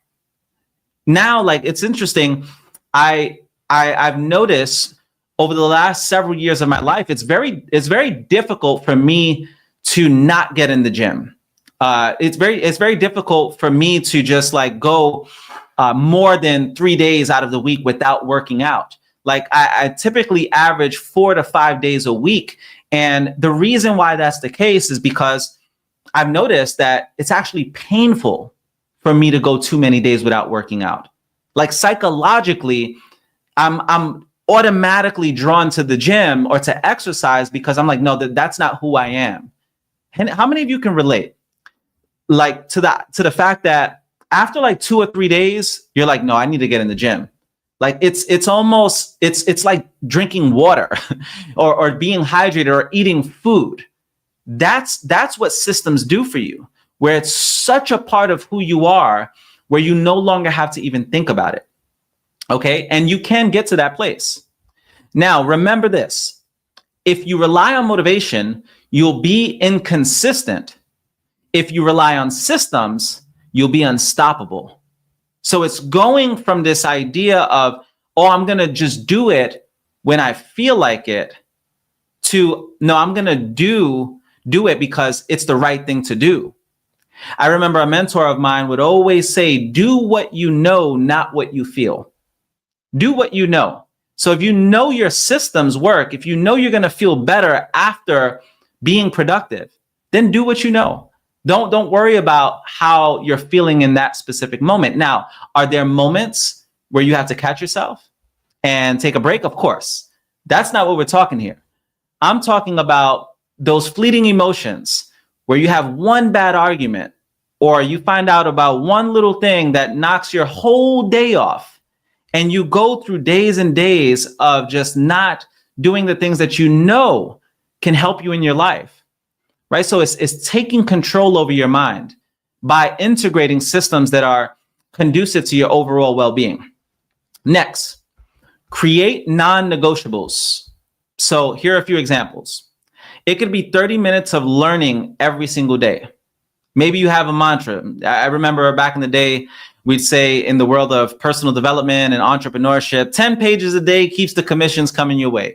Now, like, it's interesting. I've noticed over the last several years of my life, it's very difficult for me to not get in the gym. It's very difficult for me to just like go more than 3 days out of the week without working out. Like I typically average 4 to 5 days a week. And the reason why that's the case is because I've noticed that it's actually painful for me to go too many days without working out. Like psychologically, I'm automatically drawn to the gym or to exercise because I'm like, no, that's not who I am. And how many of you can relate? Like to the fact that after like 2 or 3 days, you're like, no, I need to get in the gym. Like it's almost like drinking water or being hydrated or eating food. That's what systems do for you, where it's such a part of who you are, where you no longer have to even think about it. Okay. And you can get to that place. Now, remember this: if you rely on motivation, you'll be inconsistent. If you rely on systems, you'll be unstoppable. So it's going from this idea of, oh, I'm going to just do it when I feel like it to, no, I'm going to do it because it's the right thing to do. I remember a mentor of mine would always say, do what you know, not what you feel. Do what you know. So if you know your systems work, if you know you're going to feel better after being productive, then do what you know. Don't worry about how you're feeling in that specific moment. Now, are there moments where you have to catch yourself and take a break? Of course. That's not what we're talking here. I'm talking about those fleeting emotions where you have one bad argument or you find out about one little thing that knocks your whole day off, and you go through days and days of just not doing the things that you know can help you in your life, right? So it's taking control over your mind by integrating systems that are conducive to your overall well-being. Next, create non-negotiables. So here are a few examples. It could be 30 minutes of learning every single day. Maybe you have a mantra. I remember back in the day, we'd say in the world of personal development and entrepreneurship, 10 pages a day keeps the commissions coming your way.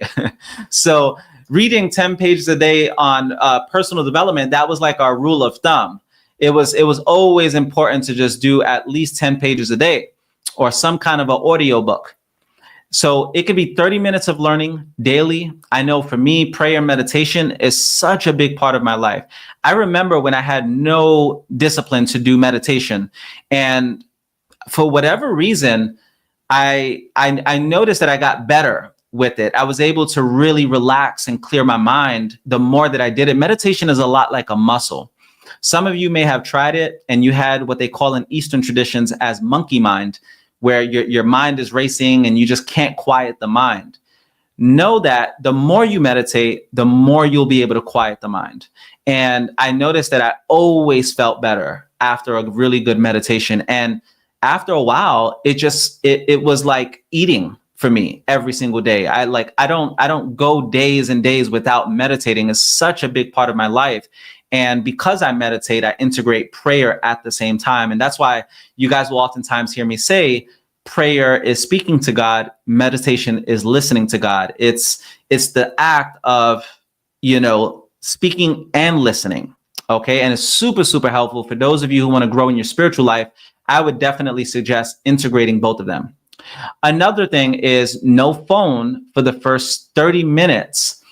So reading 10 pages a day on personal development, that was like our rule of thumb. It was always important to just do at least 10 pages a day or some kind of an audio book. So it could be 30 minutes of learning daily. I know for me, prayer and meditation is such a big part of my life. I remember when I had no discipline to do meditation, and for whatever reason, I noticed that I got better with it. I was able to really relax and clear my mind the more that I did it. Meditation is a lot like a muscle. Some of you may have tried it and you had what they call in Eastern traditions as monkey mind, where your mind is racing and you just can't quiet the mind. Know that the more you meditate, the more you'll be able to quiet the mind. And I noticed that I always felt better after a really good meditation. And after a while, it was like eating for me every single day. I don't go days and days without meditating. It's such a big part of my life. And because I meditate, I integrate prayer at the same time. And that's why you guys will oftentimes hear me say prayer is speaking to God. Meditation is listening to God. It's the act of, speaking and listening. Okay. And it's super, super helpful for those of you who want to grow in your spiritual life. I would definitely suggest integrating both of them. Another thing is no phone for the first 30 minutes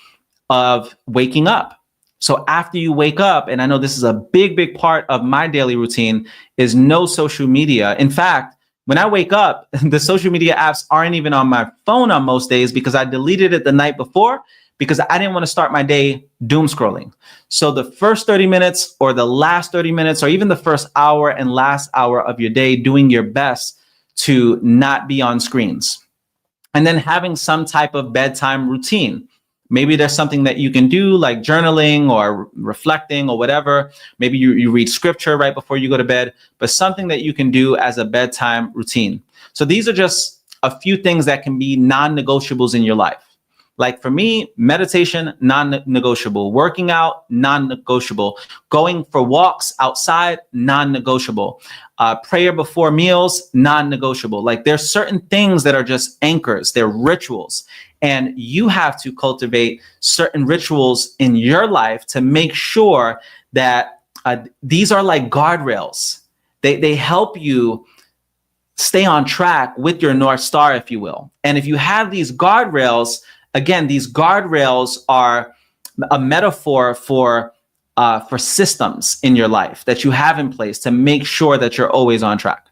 of waking up. So after you wake up, and I know this is a big, big part of my daily routine, is no social media. In fact, when I wake up, the social media apps aren't even on my phone on most days because I deleted it the night before because I didn't want to start my day doom scrolling. So the first 30 minutes or the last 30 minutes or even the first hour and last hour of your day, doing your best to not be on screens. And then having some type of bedtime routine. Maybe there's something that you can do like journaling or reflecting or whatever. Maybe you read scripture right before you go to bed, but something that you can do as a bedtime routine. So these are just a few things that can be non-negotiables in your life. Like for me, meditation, non-negotiable. Working out, non-negotiable. Going for walks outside, non-negotiable. Prayer before meals, non-negotiable. Like there's certain things that are just anchors. They're rituals. And you have to cultivate certain rituals in your life to make sure that these are like guardrails. They help you stay on track with your North Star, if you will. And if you have these guardrails, again, these guardrails are a metaphor for systems in your life that you have in place to make sure that you're always on track.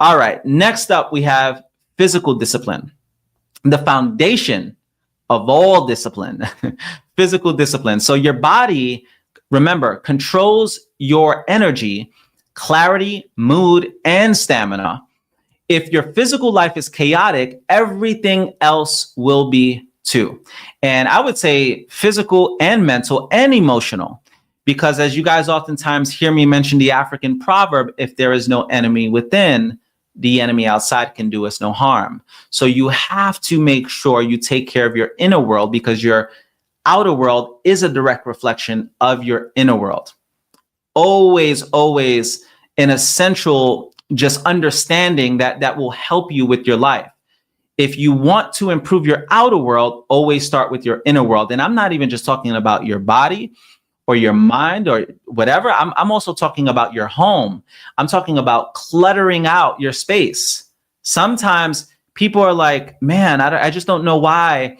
All right, next up, we have physical discipline. The foundation of all discipline, physical discipline. So your body, remember, controls your energy, clarity, mood, and stamina. If your physical life is chaotic, everything else will be too. And I would say physical and mental and emotional, because as you guys oftentimes hear me mention the African proverb, if there is no enemy within, the enemy outside can do us no harm. So you have to make sure you take care of your inner world because your outer world is a direct reflection of your inner world. Always, always an essential just understanding that will help you with your life. if you want to improve your outer world, always start with your inner world. And I'm not even just talking about your body or your mind or whatever. I'm also talking about your home. I'm talking about cluttering out your space. Sometimes people are like, man, I just don't know why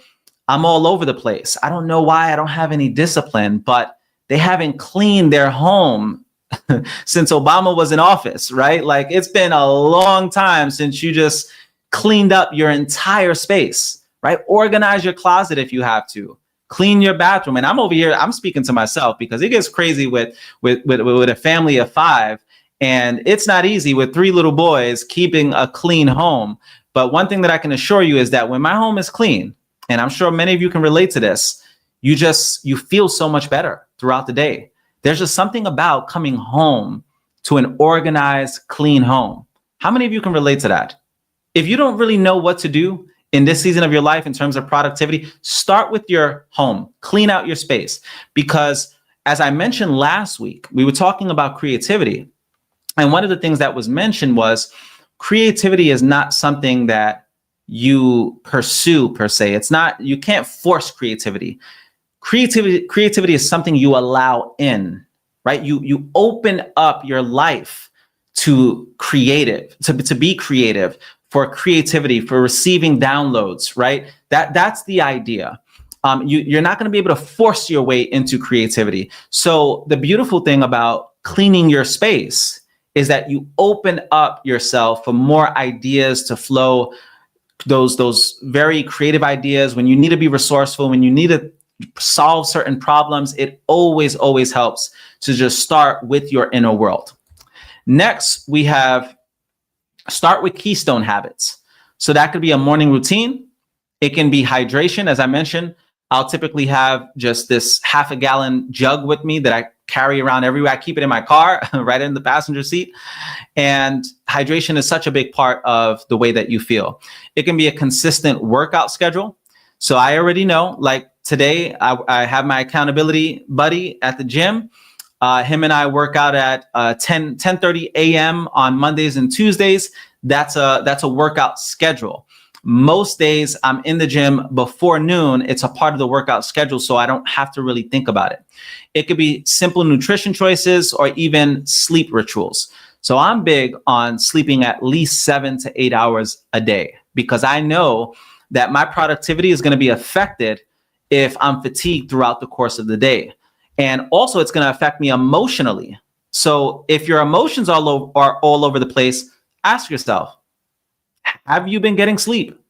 I'm all over the place. I don't know why I don't have any discipline, but they haven't cleaned their home since Obama was in office, right? Like, it's been a long time since you just cleaned up your entire space, right? Organize your closet if you have to. Clean your bathroom. And I'm over here, I'm speaking to myself because it gets crazy with a family of 5. And it's not easy with 3 little boys keeping a clean home. But one thing that I can assure you is that when my home is clean, and I'm sure many of you can relate to this, you feel so much better throughout the day. There's just something about coming home to an organized, clean home. How many of you can relate to that? If you don't really know what to do in this season of your life in terms of productivity, start with your home, clean out your space. Because as I mentioned last week, we were talking about creativity. And one of the things that was mentioned was creativity is not something that you pursue per se. It's not, you can't force creativity. Creativity is something you allow in, right? You open up your life to be creative, for creativity, for receiving downloads, right? That's the idea. You're not going to be able to force your way into creativity. So the beautiful thing about cleaning your space is that you open up yourself for more ideas to flow, those very creative ideas. When you need to be resourceful, when you need to solve certain problems, it always helps to just start with your inner world. Next, we have start with Keystone habits. So that could be a morning routine. It can be hydration. As I mentioned, I'll typically have just this half a gallon jug with me that I carry around everywhere. I keep it in my car, right in the passenger seat. And hydration is such a big part of the way that you feel. It can be a consistent workout schedule. So I already know, like today, I have my accountability buddy at the gym. Him and I work out at 10:30 a.m. on Mondays and Tuesdays. That's a workout schedule. Most days I'm in the gym before noon. It's a part of the workout schedule, so I don't have to really think about it. It could be simple nutrition choices or even sleep rituals. So I'm big on sleeping at least 7 to 8 hours a day because I know that my productivity is going to be affected if I'm fatigued throughout the course of the day. And also it's going to affect me emotionally. So if your emotions are all over the place, ask yourself, have you been getting sleep?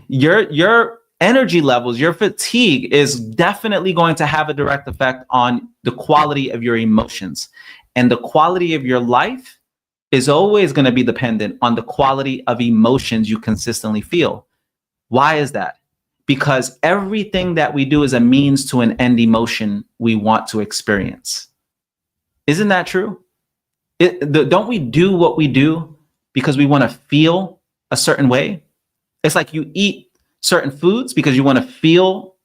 Your energy levels, your fatigue is definitely going to have a direct effect on the quality of your emotions. And the quality of your life is always going to be dependent on the quality of emotions you consistently feel. Why is that? Because everything that we do is a means to an end emotion we want to experience. Isn't that true? Don't we do what we do because we want to feel a certain way? It's like you eat certain foods because you want to feel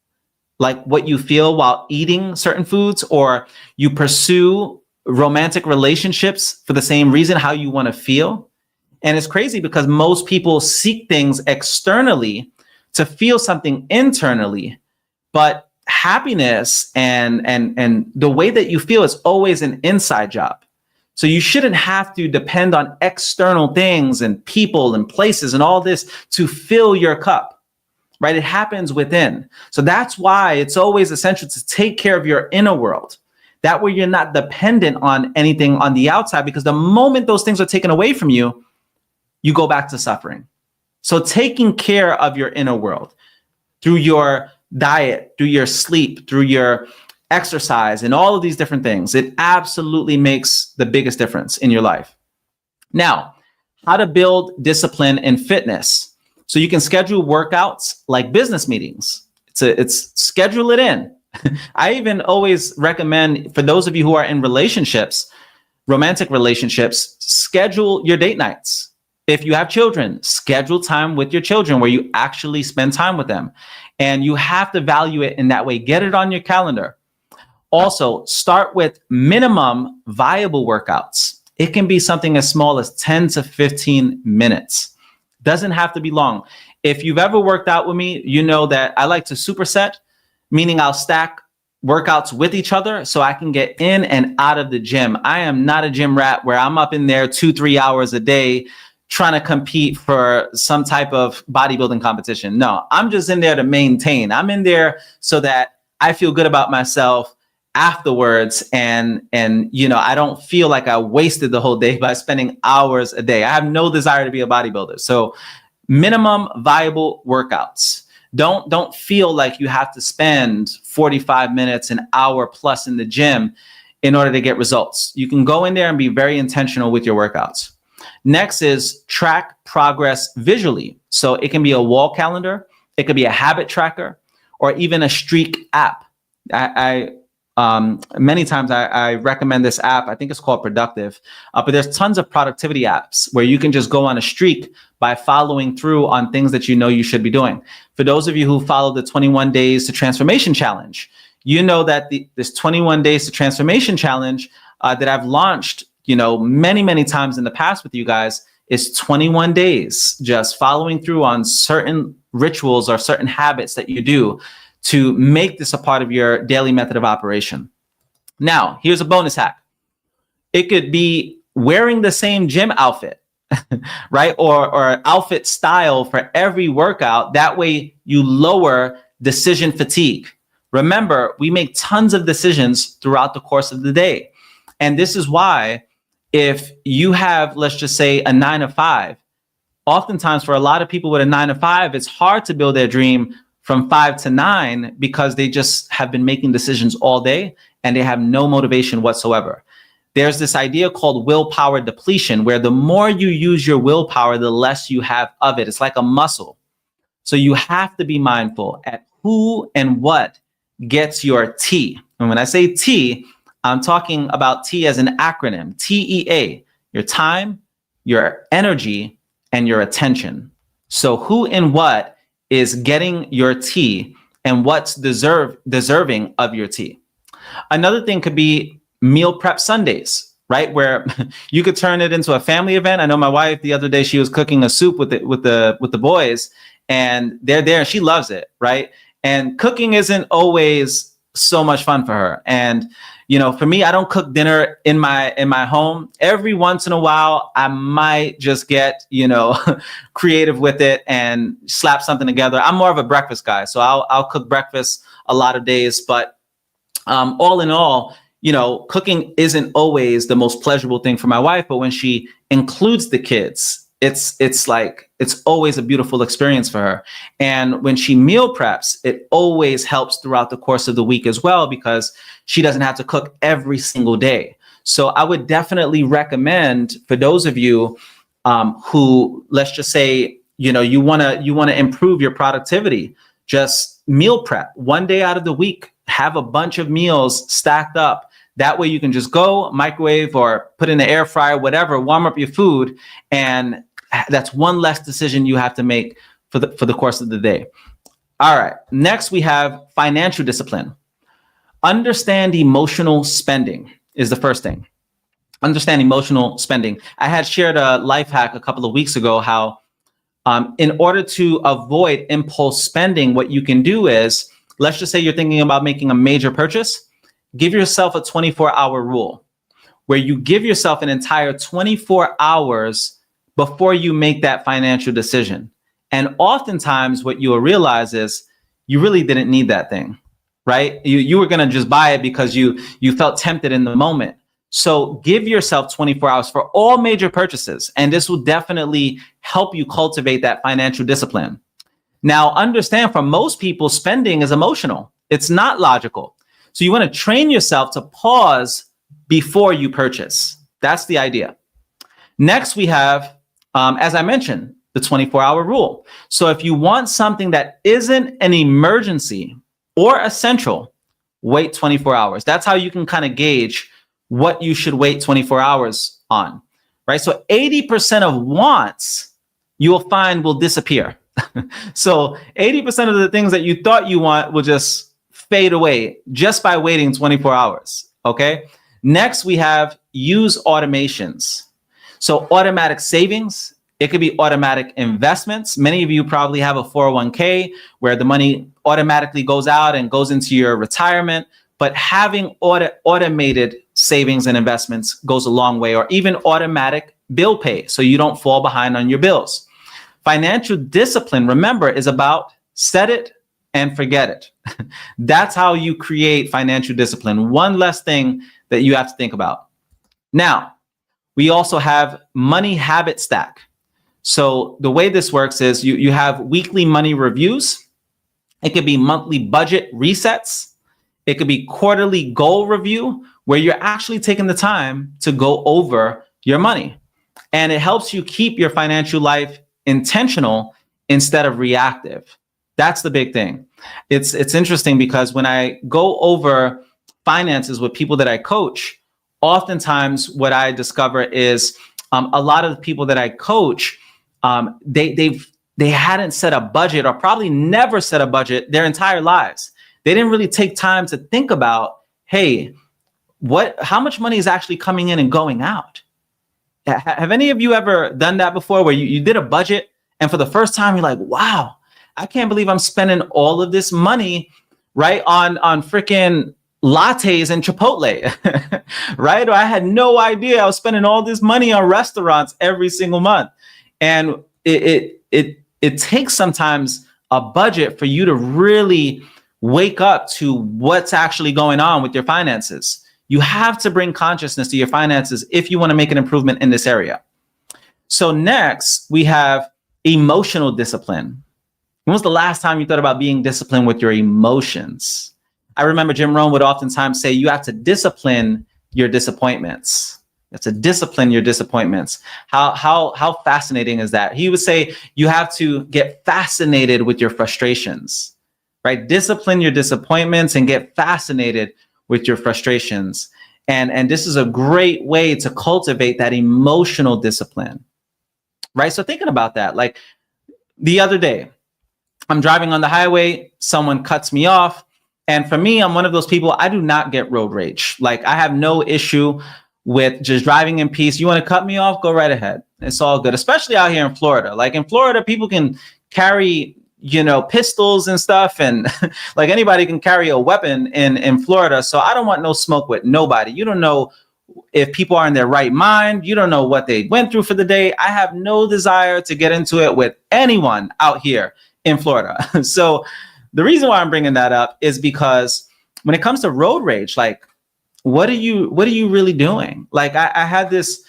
like what you feel while eating certain foods, or you pursue romantic relationships for the same reason, how you want to feel. And it's crazy because most people seek things externally to feel something internally, but happiness and the way that you feel is always an inside job. So you shouldn't have to depend on external things and people and places and all this to fill your cup, right? It happens within. So that's why it's always essential to take care of your inner world. That way you're not dependent on anything on the outside, because the moment those things are taken away from you, you go back to suffering. So taking care of your inner world through your diet, through your sleep, through your exercise, and all of these different things, it absolutely makes the biggest difference in your life. Now, how to build discipline in fitness. So you can schedule workouts like business meetings. It's schedule it in. I even always recommend, for those of you who are in relationships, romantic relationships, schedule your date nights. If you have children, schedule time with your children where you actually spend time with them. And you have to value it in that way. Get it on your calendar. Also, start with minimum viable workouts. It can be something as small as 10 to 15 minutes. Doesn't have to be long. If you've ever worked out with me, you know that I like to superset, meaning I'll stack workouts with each other so I can get in and out of the gym. I am not a gym rat where I'm up in there 2-3 hours a day trying to compete for some type of bodybuilding competition. No, I'm just in there to maintain. I'm in there so that I feel good about myself afterwards, and I don't feel like I wasted the whole day by spending hours a day. I have no desire to be a bodybuilder. So minimum viable workouts. Don't feel like you have to spend 45 minutes, an hour plus in the gym in order to get results. You can go in there and be very intentional with your workouts. Next is track progress visually. So it can be a wall calendar, it could be a habit tracker, or even a streak app. Many times I recommend this app. I think it's called Productive, but there's tons of productivity apps where you can just go on a streak by following through on things that you know you should be doing. For those of you who follow the 21 Days to Transformation Challenge, you know that this 21 Days to Transformation Challenge that I've launched, many times in the past with you guys is 21 days, just following through on certain rituals or certain habits that you do to make this a part of your daily method of operation. Now, here's a bonus hack. It could be wearing the same gym outfit, right? Or outfit style for every workout. That way you lower decision fatigue. Remember, we make tons of decisions throughout the course of the day. And this is why if you have, let's just say, a 9-to-5, oftentimes for a lot of people with a 9-to-5, it's hard to build their dream from 5 to 9 because they just have been making decisions all day and they have no motivation whatsoever. There's this idea called willpower depletion, where the more you use your willpower, the less you have of it. It's like a muscle. So you have to be mindful at who and what gets your T. And when I say T, I'm talking about T as an acronym, TEA, your time, your energy, and your attention. So who and what is getting your T and what's deserving of your T. Another thing could be meal prep Sundays, right? Where you could turn it into a family event. I know my wife the other day, she was cooking a soup with the boys, and they're there and she loves it, right? And cooking isn't always so much fun for her. And for me, I don't cook dinner in my home. Every once in a while, I might just get, creative with it and slap something together. I'm more of a breakfast guy, so I'll cook breakfast a lot of days. But all in all, cooking isn't always the most pleasurable thing for my wife. But when she includes the kids, it's always a beautiful experience for her. And when she meal preps, it always helps throughout the course of the week as well, because she doesn't have to cook every single day. So I would definitely recommend for those of you who, let's just say, you want to improve your productivity, just meal prep one day out of the week, have a bunch of meals stacked up. That way you can just go microwave or put in the air fryer, whatever, warm up your food. And that's one less decision you have to make for the course of the day. All right. Next, we have financial discipline. Understand emotional spending is the first thing. Understand emotional spending. I had shared a life hack a couple of weeks ago, how in order to avoid impulse spending, what you can do is, let's just say you're thinking about making a major purchase. Give yourself a 24-hour rule where you give yourself an entire 24 hours before you make that financial decision. And oftentimes what you will realize is you really didn't need that thing, right? You were going to just buy it because you felt tempted in the moment. So give yourself 24 hours for all major purchases. And this will definitely help you cultivate that financial discipline. Now, understand, for most people, spending is emotional. It's not logical. So you want to train yourself to pause before you purchase. That's the idea. Next, we have, as I mentioned, the 24-hour rule. So if you want something that isn't an emergency or essential, wait 24 hours. That's how you can kind of gauge what you should wait 24 hours on, right? So 80% of wants you will find will disappear. So 80% of the things that you thought you want will just fade away just by waiting 24 hours, okay? Next, we have use automations. So automatic savings It could be automatic investments. Many of you probably have a 401k where the money automatically goes out and goes into your retirement. But having automated savings and investments goes a long way, or even automatic bill pay so you don't fall behind on your bills. Financial discipline, remember, is about set it and forget it. That's how you create financial discipline. One less thing that you have to think about. Now, we also have money habit stack. So the way this works is you have weekly money reviews. It could be monthly budget resets. It could be quarterly goal review, where you're actually taking the time to go over your money. And it helps you keep your financial life intentional instead of reactive. That's the big thing. It's interesting because when I go over finances with people that I coach, oftentimes what I discover is a lot of the people that I coach, they hadn't set a budget, or probably never set a budget their entire lives. They didn't really take time to think about, hey, how much money is actually coming in and going out? Have any of you ever done that before, where you did a budget and for the first time you're like, wow, I can't believe I'm spending all of this money, right, on freaking lattes and Chipotle, right? Or I had no idea I was spending all this money on restaurants every single month. And it takes sometimes a budget for you to really wake up to what's actually going on with your finances. You have to bring consciousness to your finances if you want to make an improvement in this area. So next, we have emotional discipline. When was the last time you thought about being disciplined with your emotions? I remember Jim Rohn would oftentimes say, you have to discipline your disappointments. You have to discipline your disappointments. How fascinating is that? He would say, you have to get fascinated with your frustrations, right? Discipline your disappointments and get fascinated with your frustrations. And this is a great way to cultivate that emotional discipline, right? So thinking about that, like the other day, I'm driving on the highway, someone cuts me off. And for me, I'm one of those people, I do not get road rage. Like, I have no issue with just driving in peace. You want to cut me off? Go right ahead. It's all good, especially out here in Florida. Like in Florida, people can carry, pistols and stuff. And like anybody can carry a weapon in Florida. So I don't want no smoke with nobody. You don't know if people are in their right mind. You don't know what they went through for the day. I have no desire to get into it with anyone out here in Florida. So the reason why I'm bringing that up is because when it comes to road rage, like, what are you really doing? Like, I had this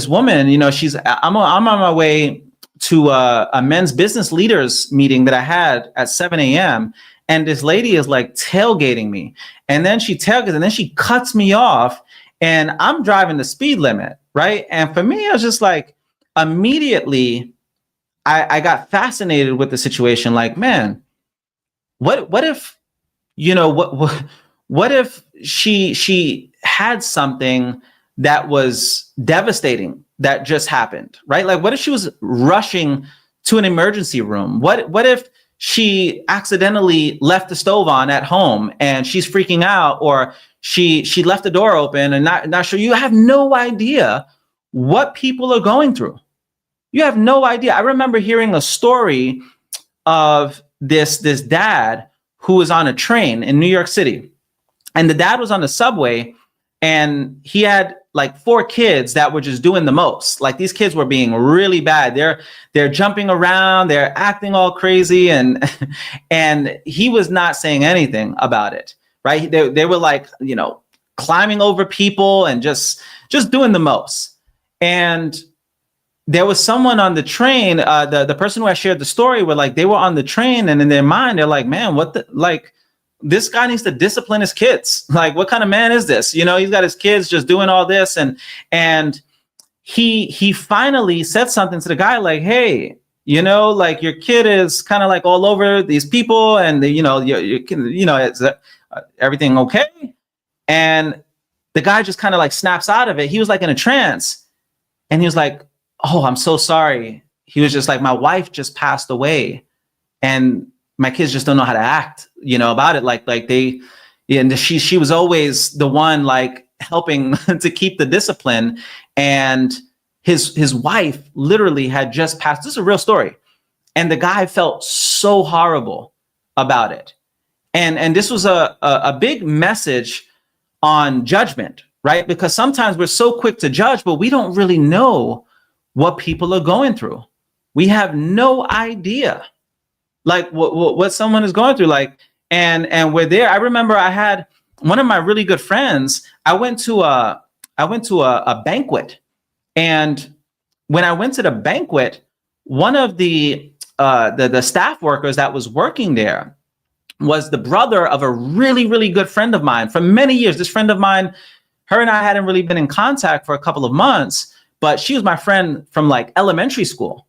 woman, I'm on my way to a men's business leaders meeting that I had at 7 a.m. And this lady is like tailgating me. And then she tailgates and then she cuts me off, and I'm driving the speed limit, right? And for me, I was just like, immediately, I got fascinated with the situation. Like, man, what if, what if she had something that was devastating that just happened, right? Like, what if she was rushing to an emergency room? What if she accidentally left the stove on at home and she's freaking out, or she left the door open and not sure? You have no idea what people are going through. You have no idea. I remember hearing a story of this dad who was on a train in New York City, and the dad was on the subway, and he had like 4 kids that were just doing the most. Like, these kids were being really bad. They're jumping around, they're acting all crazy, and he was not saying anything about it, right? They were like, climbing over people and just doing the most. And there was someone on the train, the person who I shared the story with, like, they were on the train, and in their mind, they're like, man, this guy needs to discipline his kids. Like, what kind of man is this? He's got his kids just doing all this. And he finally said something to the guy like, hey, like, your kid is kind of like all over these people, and is everything okay? And the guy just kind of like snaps out of it. He was like in a trance, and he was like, oh, I'm so sorry. He was just like, my wife just passed away, and my kids just don't know how to act, about it. Like and she was always the one like helping to keep the discipline. And his wife literally had just passed. This is a real story. And the guy felt so horrible about it. And this was a big message on judgment, right? Because sometimes we're so quick to judge, but we don't really know what people are going through. We have no idea like what someone is going through. Like, and we're there. I remember I had one of my really good friends. I went to a banquet, and when I went to the banquet, one of the staff workers that was working there was the brother of a really, really good friend of mine for many years. This friend of mine, her and I hadn't really been in contact for a couple of months, but she was my friend from like elementary school.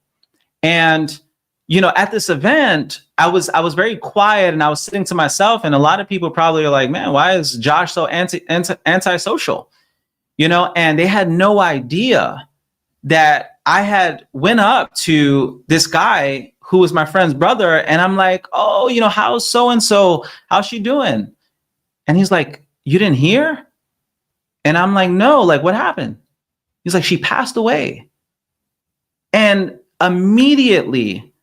And, you know, at this event, I was very quiet and I was sitting to myself, and a lot of people probably are like, man, why is Josh so antisocial? You know, and they had no idea that I had went up to this guy who was my friend's brother. And I'm like, oh, you know, how's so-and-so? How's she doing? And he's like, you didn't hear? And I'm like, no, like what happened? He's like, she passed away. And immediately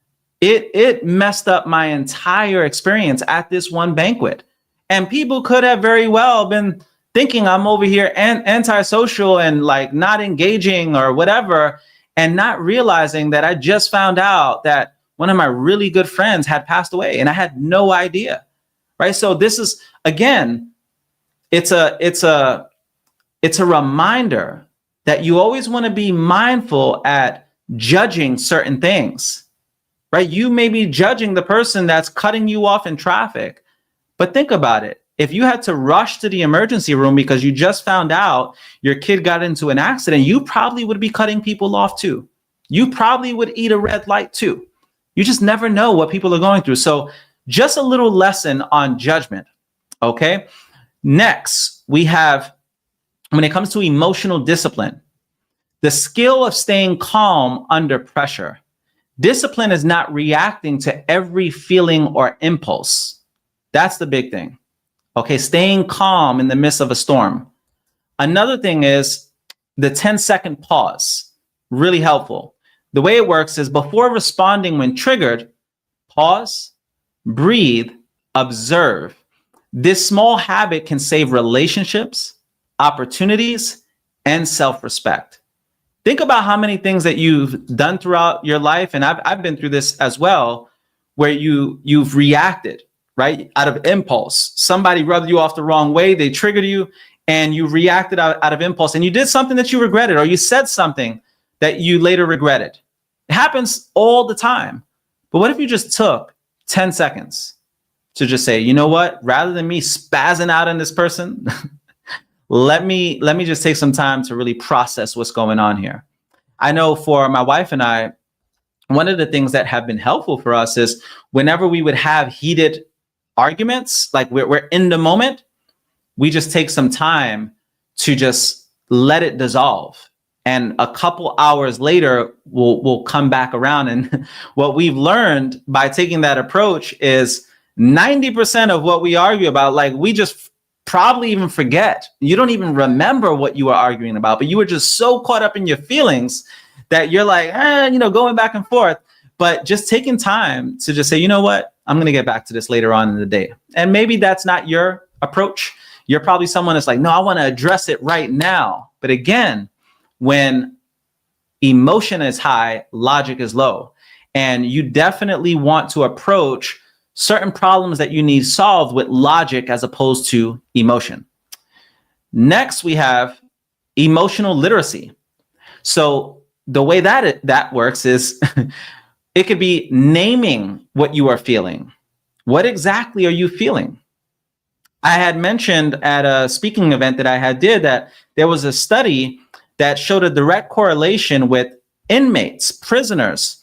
it messed up my entire experience at this one banquet. And people could have very well been thinking I'm over here and antisocial and like not engaging or whatever, and not realizing that I just found out that one of my really good friends had passed away and I had no idea. Right. So this is, again, it's a reminder that you always want to be mindful at judging certain things. Right. You may be judging the person that's cutting you off in traffic, but think about it. If you had to rush to the emergency room because you just found out your kid got into an accident, you probably would be cutting people off too. You probably would eat a red light too. You just never know what people are going through. So just a little lesson on judgment. Okay. Next, we have, when it comes to emotional discipline, the skill of staying calm under pressure. Discipline is not reacting to every feeling or impulse. That's the big thing. Okay, staying calm in the midst of a storm. Another thing is the 10-second pause, really helpful. The way it works is before responding when triggered, pause, breathe, observe. This small habit can save relationships, opportunities, and self-respect. Think about how many things that you've done throughout your life, and I've been through this as well, where you've reacted, right? Out of impulse. Somebody rubbed you off the wrong way, they triggered you, and you reacted out of impulse, and you did something that you regretted, or you said something that you later regretted. It happens all the time. But what if you just took 10 seconds to just say, you know what, rather than me spazzing out on this person, let me just take some time to really process what's going on here. I know for my wife and I, one of the things that have been helpful for us is whenever we would have heated arguments, like we're in the moment, we just take some time to just let it dissolve. And a couple hours later, we'll come back around. And what we've learned by taking that approach is 90% of what we argue about, like we just probably even forget. You don't even remember what you were arguing about, but you were just so caught up in your feelings that you're like, going back and forth. But just taking time to just say, you know what, I'm going to get back to this later on in the day. And maybe that's not your approach. You're probably someone that's like, no, I want to address it right now. But again, when emotion is high, logic is low. And you definitely want to approach certain problems that you need solved with logic as opposed to emotion. Next, we have emotional literacy. So the way that works is it could be naming what you are feeling. What exactly are you feeling? I had mentioned at a speaking event that I did that there was a study that showed a direct correlation with inmates, prisoners,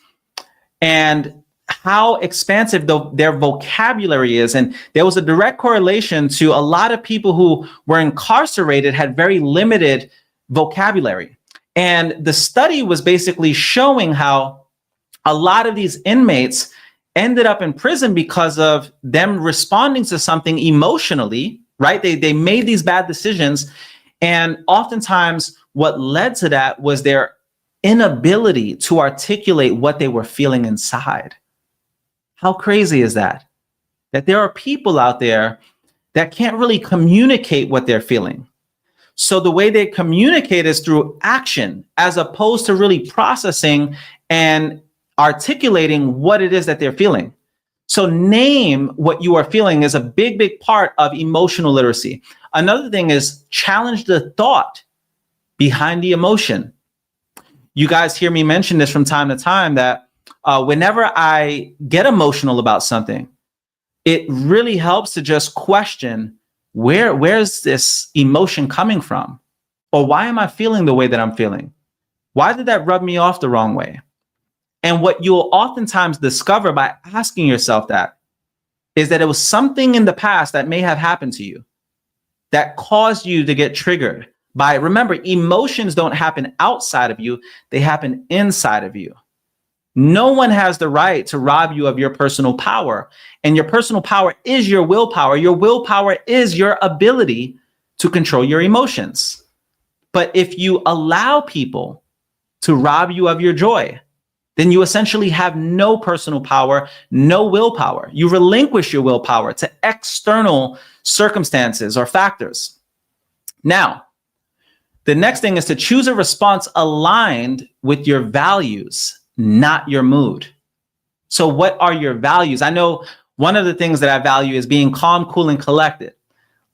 and how expansive their vocabulary is. And there was a direct correlation to a lot of people who were incarcerated had very limited vocabulary. And the study was basically showing how a lot of these inmates ended up in prison because of them responding to something emotionally, right? They made these bad decisions. And oftentimes what led to that was their inability to articulate what they were feeling inside. How crazy is that? That there are people out there that can't really communicate what they're feeling. So the way they communicate is through action, as opposed to really processing and articulating what it is that they're feeling. So name what you are feeling is a big, big part of emotional literacy. Another thing is challenge the thought behind the emotion. You guys hear me mention this from time to time that whenever I get emotional about something, it really helps to just question where's this emotion coming from? Or why am I feeling the way that I'm feeling? Why did that rub me off the wrong way? And what you'll oftentimes discover by asking yourself that is that it was something in the past that may have happened to you that caused you to get triggered by, remember, emotions don't happen outside of you, they happen inside of you. No one has the right to rob you of your personal power. And your personal power is your willpower. Your willpower is your ability to control your emotions. But if you allow people to rob you of your joy, then you essentially have no personal power, no willpower. You relinquish your willpower to external circumstances or factors. Now, the next thing is to choose a response aligned with your values, not your mood. So what are your values? I know one of the things that I value is being calm, cool, and collected.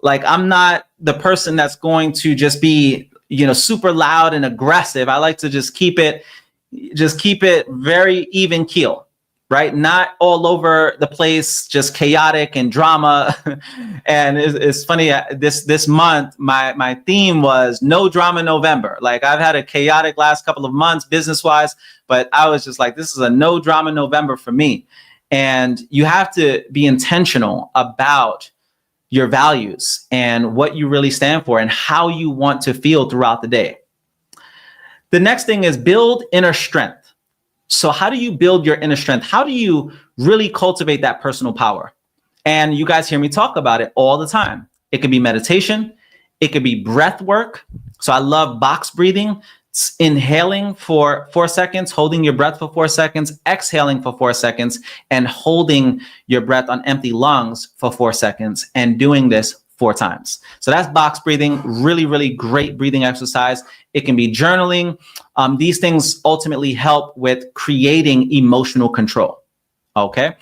Like, I'm not the person that's going to just be, super loud and aggressive. I like to just keep it very even keel, right? Not all over the place, just chaotic and drama. And it's funny, this month, my theme was no drama November. Like, I've had a chaotic last couple of months business-wise, but I was just like, this is a no drama November for me. And you have to be intentional about your values and what you really stand for and how you want to feel throughout the day. The next thing is build inner strength. So how do you build your inner strength? How do you really cultivate that personal power? And you guys hear me talk about it all the time. It could be meditation. It could be breath work. So I love box breathing. It's inhaling for 4 seconds, holding your breath for 4 seconds, exhaling for 4 seconds, and holding your breath on empty lungs for 4 seconds, and doing this 4 times. So that's box breathing, really, really great breathing exercise. It can be journaling. These things ultimately help with creating emotional control. Okay.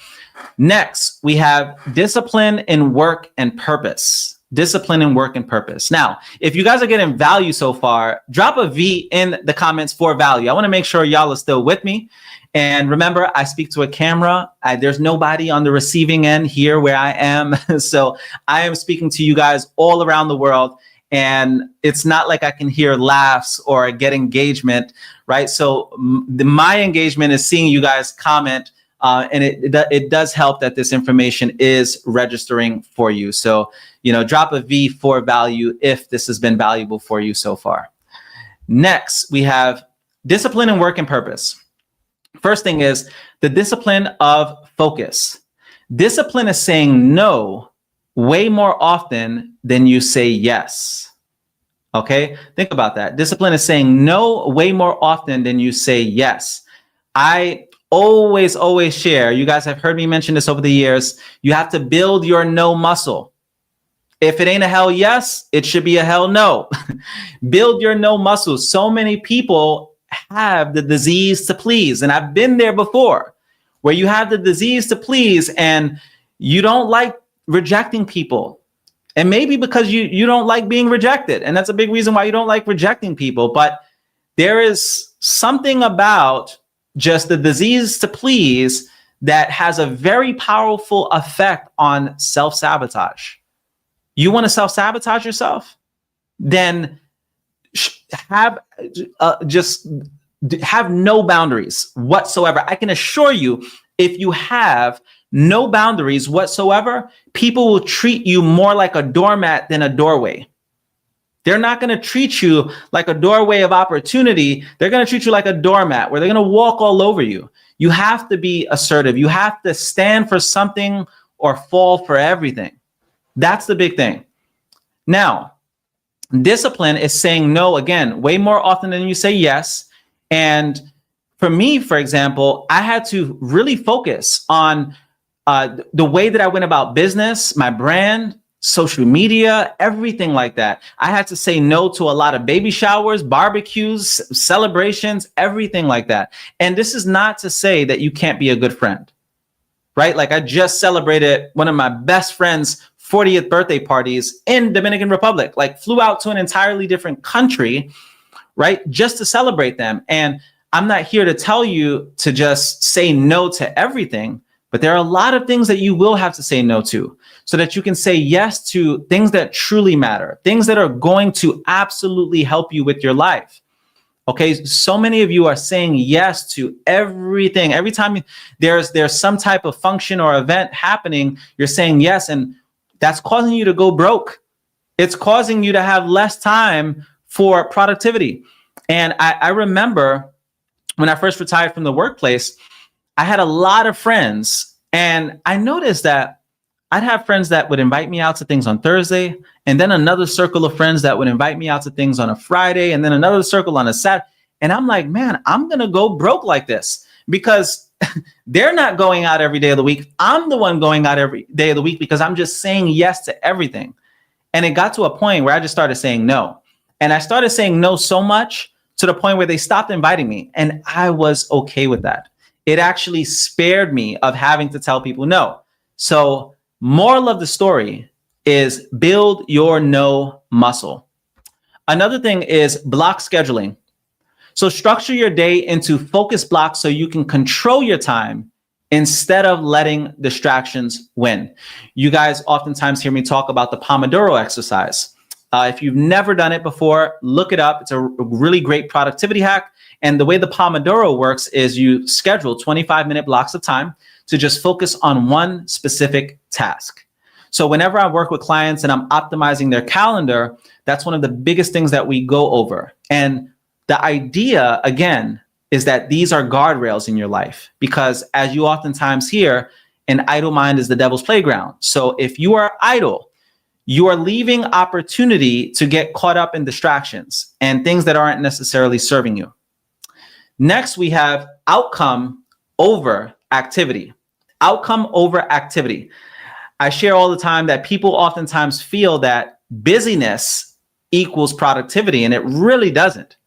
Next, we have discipline in work and purpose. Discipline in work and purpose. Now, if you guys are getting value so far, drop a V in the comments for value. I want to make sure y'all are still with me. And remember, I speak to a camera. There's nobody on the receiving end here where I am. So I am speaking to you guys all around the world. And it's not like I can hear laughs or get engagement, right? So my engagement is seeing you guys comment. And it does help that this information is registering for you. So, drop a V for value if this has been valuable for you so far. Next, we have discipline and work and purpose. First thing is the discipline of focus. Discipline is saying no way more often than you say yes. Okay, think about that. Discipline is saying no way more often than you say yes. I always share, you guys have heard me mention this over the years, you have to build your no muscle. If it ain't a hell yes, it should be a hell no. Build your no muscle. So many people have the disease to please. And I've been there before, where you have the disease to please and you don't like rejecting people. And maybe because you don't like being rejected. And that's a big reason why you don't like rejecting people. But there is something about just the disease to please that has a very powerful effect on self-sabotage. You want to self-sabotage yourself? Then have no boundaries whatsoever. I can assure you, if you have no boundaries whatsoever, people will treat you more like a doormat than a doorway. They're not going to treat you like a doorway of opportunity. They're going to treat you like a doormat where they're going to walk all over you. You have to be assertive. You have to stand for something or fall for everything. That's the big thing. Now, discipline is saying no, again, way more often than you say yes. And for me, for example, I had to really focus on the way that I went about business, my brand, social media, everything like that. I had to say no to a lot of baby showers, barbecues, celebrations, everything like that. And this is not to say that you can't be a good friend, right? Like I just celebrated one of my best friends' 40th birthday parties in Dominican Republic, like flew out to an entirely different country, right? Just to celebrate them. And I'm not here to tell you to just say no to everything, but there are a lot of things that you will have to say no to so that you can say yes to things that truly matter, things that are going to absolutely help you with your life. Okay, so many of you are saying yes to everything. Every time there's some type of function or event happening, you're saying yes, and that's causing you to go broke. It's causing you to have less time for productivity. And I remember when I first retired from the workplace, I had a lot of friends, and I noticed that I'd have friends that would invite me out to things on Thursday, and then another circle of friends that would invite me out to things on a Friday, and then another circle on a Saturday. And I'm like, man, I'm going to go broke like this because they're not going out every day of the week. I'm the one going out every day of the week because I'm just saying yes to everything. And it got to a point where I just started saying no. And I started saying no so much to the point where they stopped inviting me. And I was okay with that. It actually spared me of having to tell people no. So moral of the story is build your no muscle. Another thing is block scheduling. So structure your day into focus blocks so you can control your time instead of letting distractions win. You guys oftentimes hear me talk about the Pomodoro exercise. If you've never done it before, look it up. It's a really great productivity hack. And the way the Pomodoro works is you schedule 25-minute blocks of time to just focus on one specific task. So whenever I work with clients and I'm optimizing their calendar, that's one of the biggest things that we go over. And the idea, again, is that these are guardrails in your life, because as you oftentimes hear, an idle mind is the devil's playground. So if you are idle, you are leaving opportunity to get caught up in distractions and things that aren't necessarily serving you. Next, we have outcome over activity. Outcome over activity. I share all the time that people oftentimes feel that busyness equals productivity, and it really doesn't.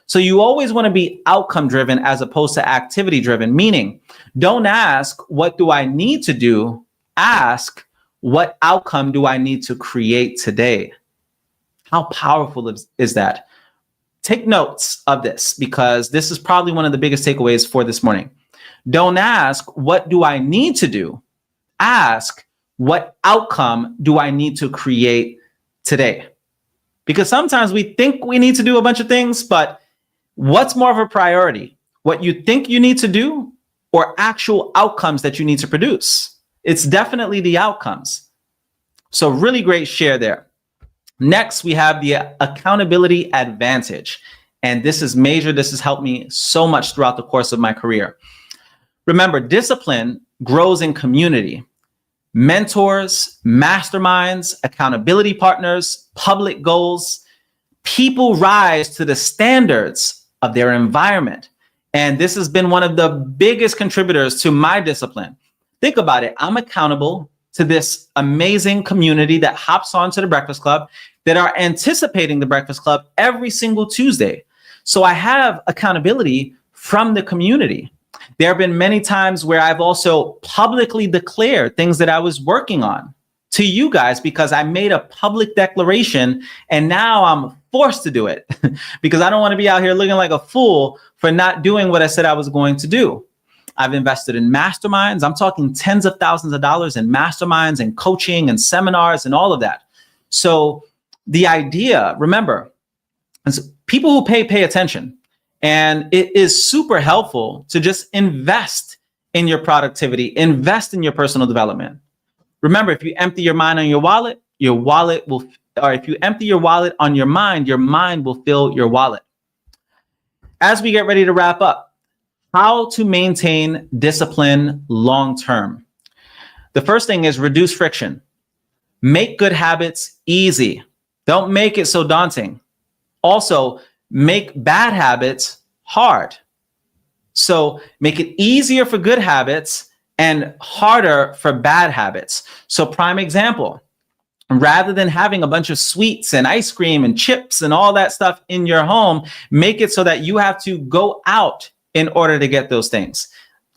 So you always want to be outcome driven as opposed to activity driven, meaning don't ask, what do I need to do? Ask, what outcome do I need to create today? How powerful is that? Take notes of this because this is probably one of the biggest takeaways for this morning. Don't ask, what do I need to do? Ask, what outcome do I need to create today? Because sometimes we think we need to do a bunch of things, but what's more of a priority? What you think you need to do or actual outcomes that you need to produce? It's definitely the outcomes. So really great share there. Next, we have the accountability advantage. And this is major. This has helped me so much throughout the course of my career. Remember, discipline grows in community. Mentors, masterminds, accountability partners, public goals. People rise to the standards of their environment. And this has been one of the biggest contributors to my discipline. Think about it. I'm accountable to this amazing community that hops onto the Breakfast Club, that are anticipating the Breakfast Club every single Tuesday. So I have accountability from the community. There have been many times where I've also publicly declared things that I was working on to you guys because I made a public declaration, and now I'm forced to do it because I don't want to be out here looking like a fool for not doing what I said I was going to do. I've invested in masterminds. I'm talking tens of thousands of dollars in masterminds and coaching and seminars and all of that. So the idea, remember, is people who pay attention. And it is super helpful to just invest in your productivity, invest in your personal development. Remember, if you empty your mind on your wallet will, or if you empty your wallet on your mind will fill your wallet. As we get ready to wrap up, how to maintain discipline long-term. The first thing is reduce friction. Make good habits easy. Don't make it so daunting. Also, make bad habits hard. So make it easier for good habits and harder for bad habits. So prime example, rather than having a bunch of sweets and ice cream and chips and all that stuff in your home, make it so that you have to go out in order to get those things.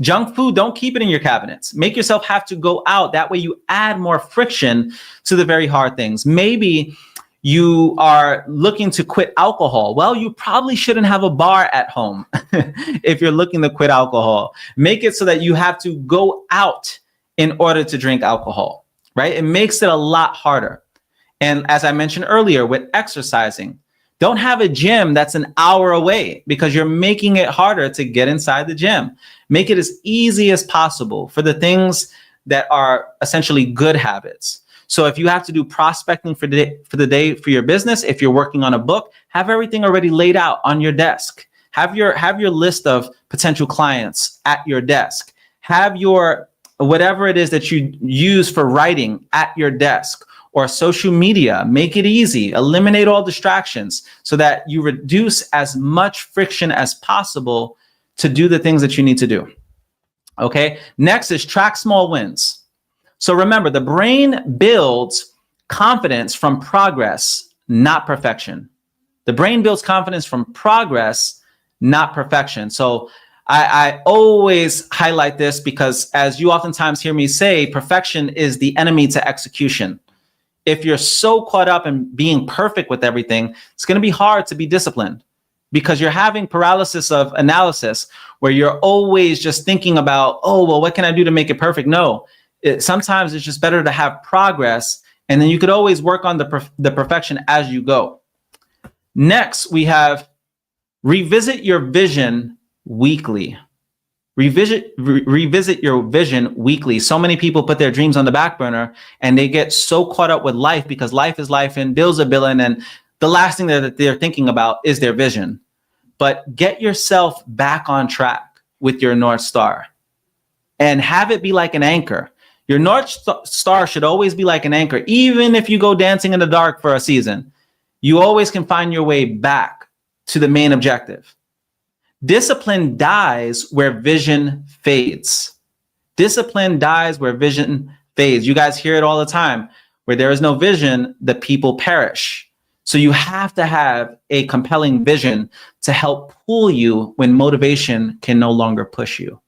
Junk food, don't keep it in your cabinets. Make yourself have to go out. That way you add more friction to the very hard things. Maybe you are looking to quit alcohol. Well, you probably shouldn't have a bar at home if you're looking to quit alcohol. Make it so that you have to go out in order to drink alcohol, right? It makes it a lot harder. And as I mentioned earlier, with exercising, don't have a gym that's an hour away because you're making it harder to get inside the gym. Make it as easy as possible for the things that are essentially good habits. So if you have to do prospecting for the day for your business, if you're working on a book, have everything already laid out on your desk. Have your list of potential clients at your desk. Have your whatever it is that you use for writing at your desk, or social media. Make it easy. Eliminate all distractions so that you reduce as much friction as possible to do the things that you need to do. Okay. Next is track small wins. So remember, the brain builds confidence from progress, not perfection. The brain builds confidence from progress, not perfection. So I always highlight this because, as you oftentimes hear me say, perfection is the enemy to execution. If you're so caught up in being perfect with everything, it's going to be hard to be disciplined because you're having paralysis of analysis where you're always just thinking about, oh, well, what can I do to make it perfect? No, sometimes it's just better to have progress, and then you could always work on the perfection as you go. Next, we have revisit your vision weekly. Revisit your vision weekly. So many people put their dreams on the back burner and they get so caught up with life because life is life and bills are billing, and the last thing that they're thinking about is their vision. But get yourself back on track with your North Star and have it be like an anchor. Your North Star should always be like an anchor. Even if you go dancing in the dark for a season, you always can find your way back to the main objective. Discipline dies where vision fades. Discipline dies where vision fades. You guys hear it all the time. Where there is no vision, the people perish. So you have to have a compelling vision to help pull you when motivation can no longer push you.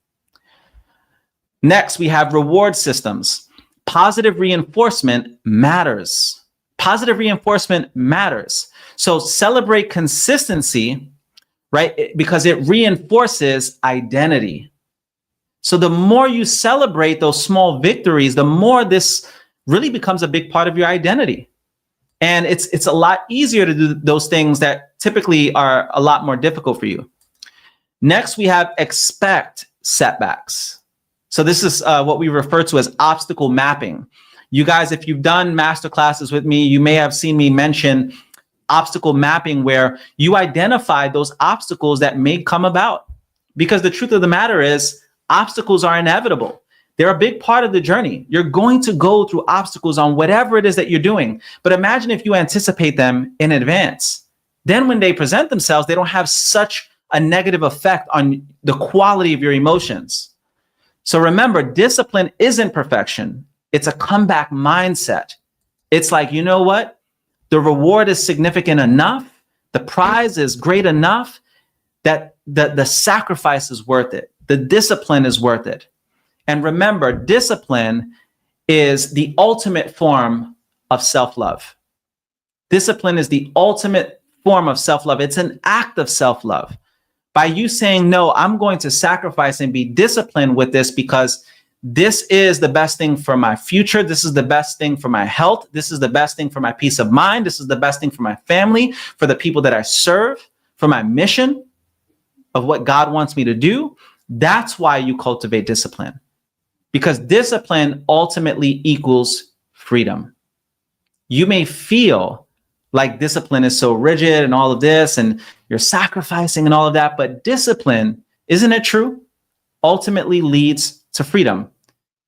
Next, we have reward systems. Positive reinforcement matters. Positive reinforcement matters. So celebrate consistency, right? Because it reinforces identity. So the more you celebrate those small victories, the more this really becomes a big part of your identity. And it's a lot easier to do those things that typically are a lot more difficult for you. Next, we have expect setbacks. So this is what we refer to as obstacle mapping. You guys, if you've done master classes with me, you may have seen me mention obstacle mapping, where you identify those obstacles that may come about. Because the truth of the matter is, obstacles are inevitable. They're a big part of the journey. You're going to go through obstacles on whatever it is that you're doing. But imagine if you anticipate them in advance. Then when they present themselves, they don't have such a negative effect on the quality of your emotions. So remember, discipline isn't perfection. It's a comeback mindset. It's like, you know what? The reward is significant enough. The prize is great enough that the sacrifice is worth it. The discipline is worth it. And remember, discipline is the ultimate form of self-love. Discipline is the ultimate form of self-love. It's an act of self-love. By you saying, no, I'm going to sacrifice and be disciplined with this because this is the best thing for my future. This is the best thing for my health. This is the best thing for my peace of mind. This is the best thing for my family, for the people that I serve, for my mission of what God wants me to do. That's why you cultivate discipline. Because discipline ultimately equals freedom. You may feel like discipline is so rigid and all of this, and you're sacrificing and all of that, but discipline, isn't it true, ultimately leads to freedom.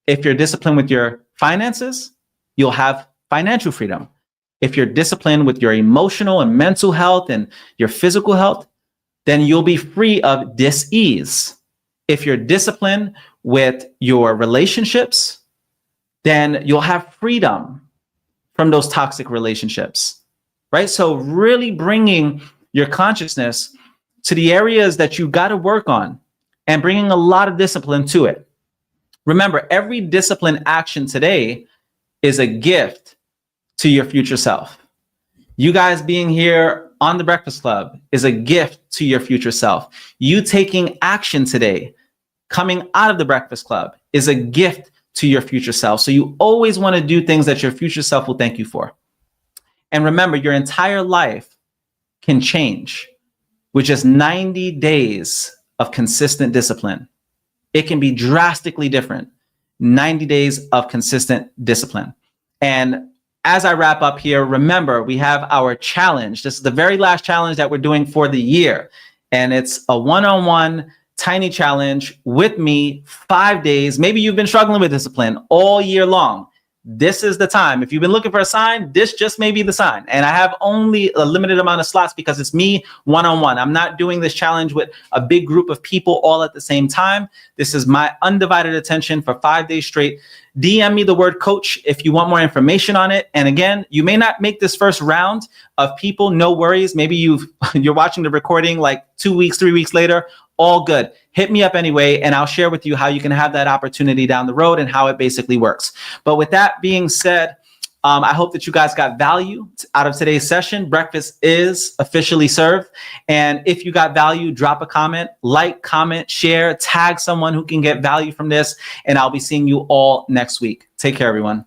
If you're disciplined with your finances, you'll have financial freedom. If you're disciplined with your emotional and mental health and your physical health, then you'll be free of dis-ease. If you're disciplined with your relationships, then you'll have freedom from those toxic relationships, right? So really bringing your consciousness to the areas that you got to work on and bringing a lot of discipline to it. Remember, every disciplined action today is a gift to your future self. You guys being here on the Breakfast Club is a gift to your future self. You taking action today, coming out of the Breakfast Club, is a gift to your future self. So you always want to do things that your future self will thank you for. And remember, your entire life can change with just 90 days of consistent discipline. It can be drastically different. 90 days of consistent discipline. And as I wrap up here, remember, we have our challenge. This is the very last challenge that we're doing for the year. And it's a one-on-one tiny challenge with me, 5 days. Maybe you've been struggling with discipline all year long. This is the time. If you've been looking for a sign, this just may be the sign. And I have only a limited amount of slots because it's me one-on-one. I'm not doing this challenge with a big group of people all at the same time. This is my undivided attention for 5 days straight. DM me the word coach if you want more information on it. And again, you may not make this first round of people. No worries. Maybe you're watching the recording like 2 weeks, 3 weeks later. All good. Hit me up anyway, and I'll share with you how you can have that opportunity down the road and how it basically works. But with that being said, I hope that you guys got value out of today's session. Breakfast is officially served. And if you got value, drop a comment, like, comment, share, tag someone who can get value from this. And I'll be seeing you all next week. Take care, everyone.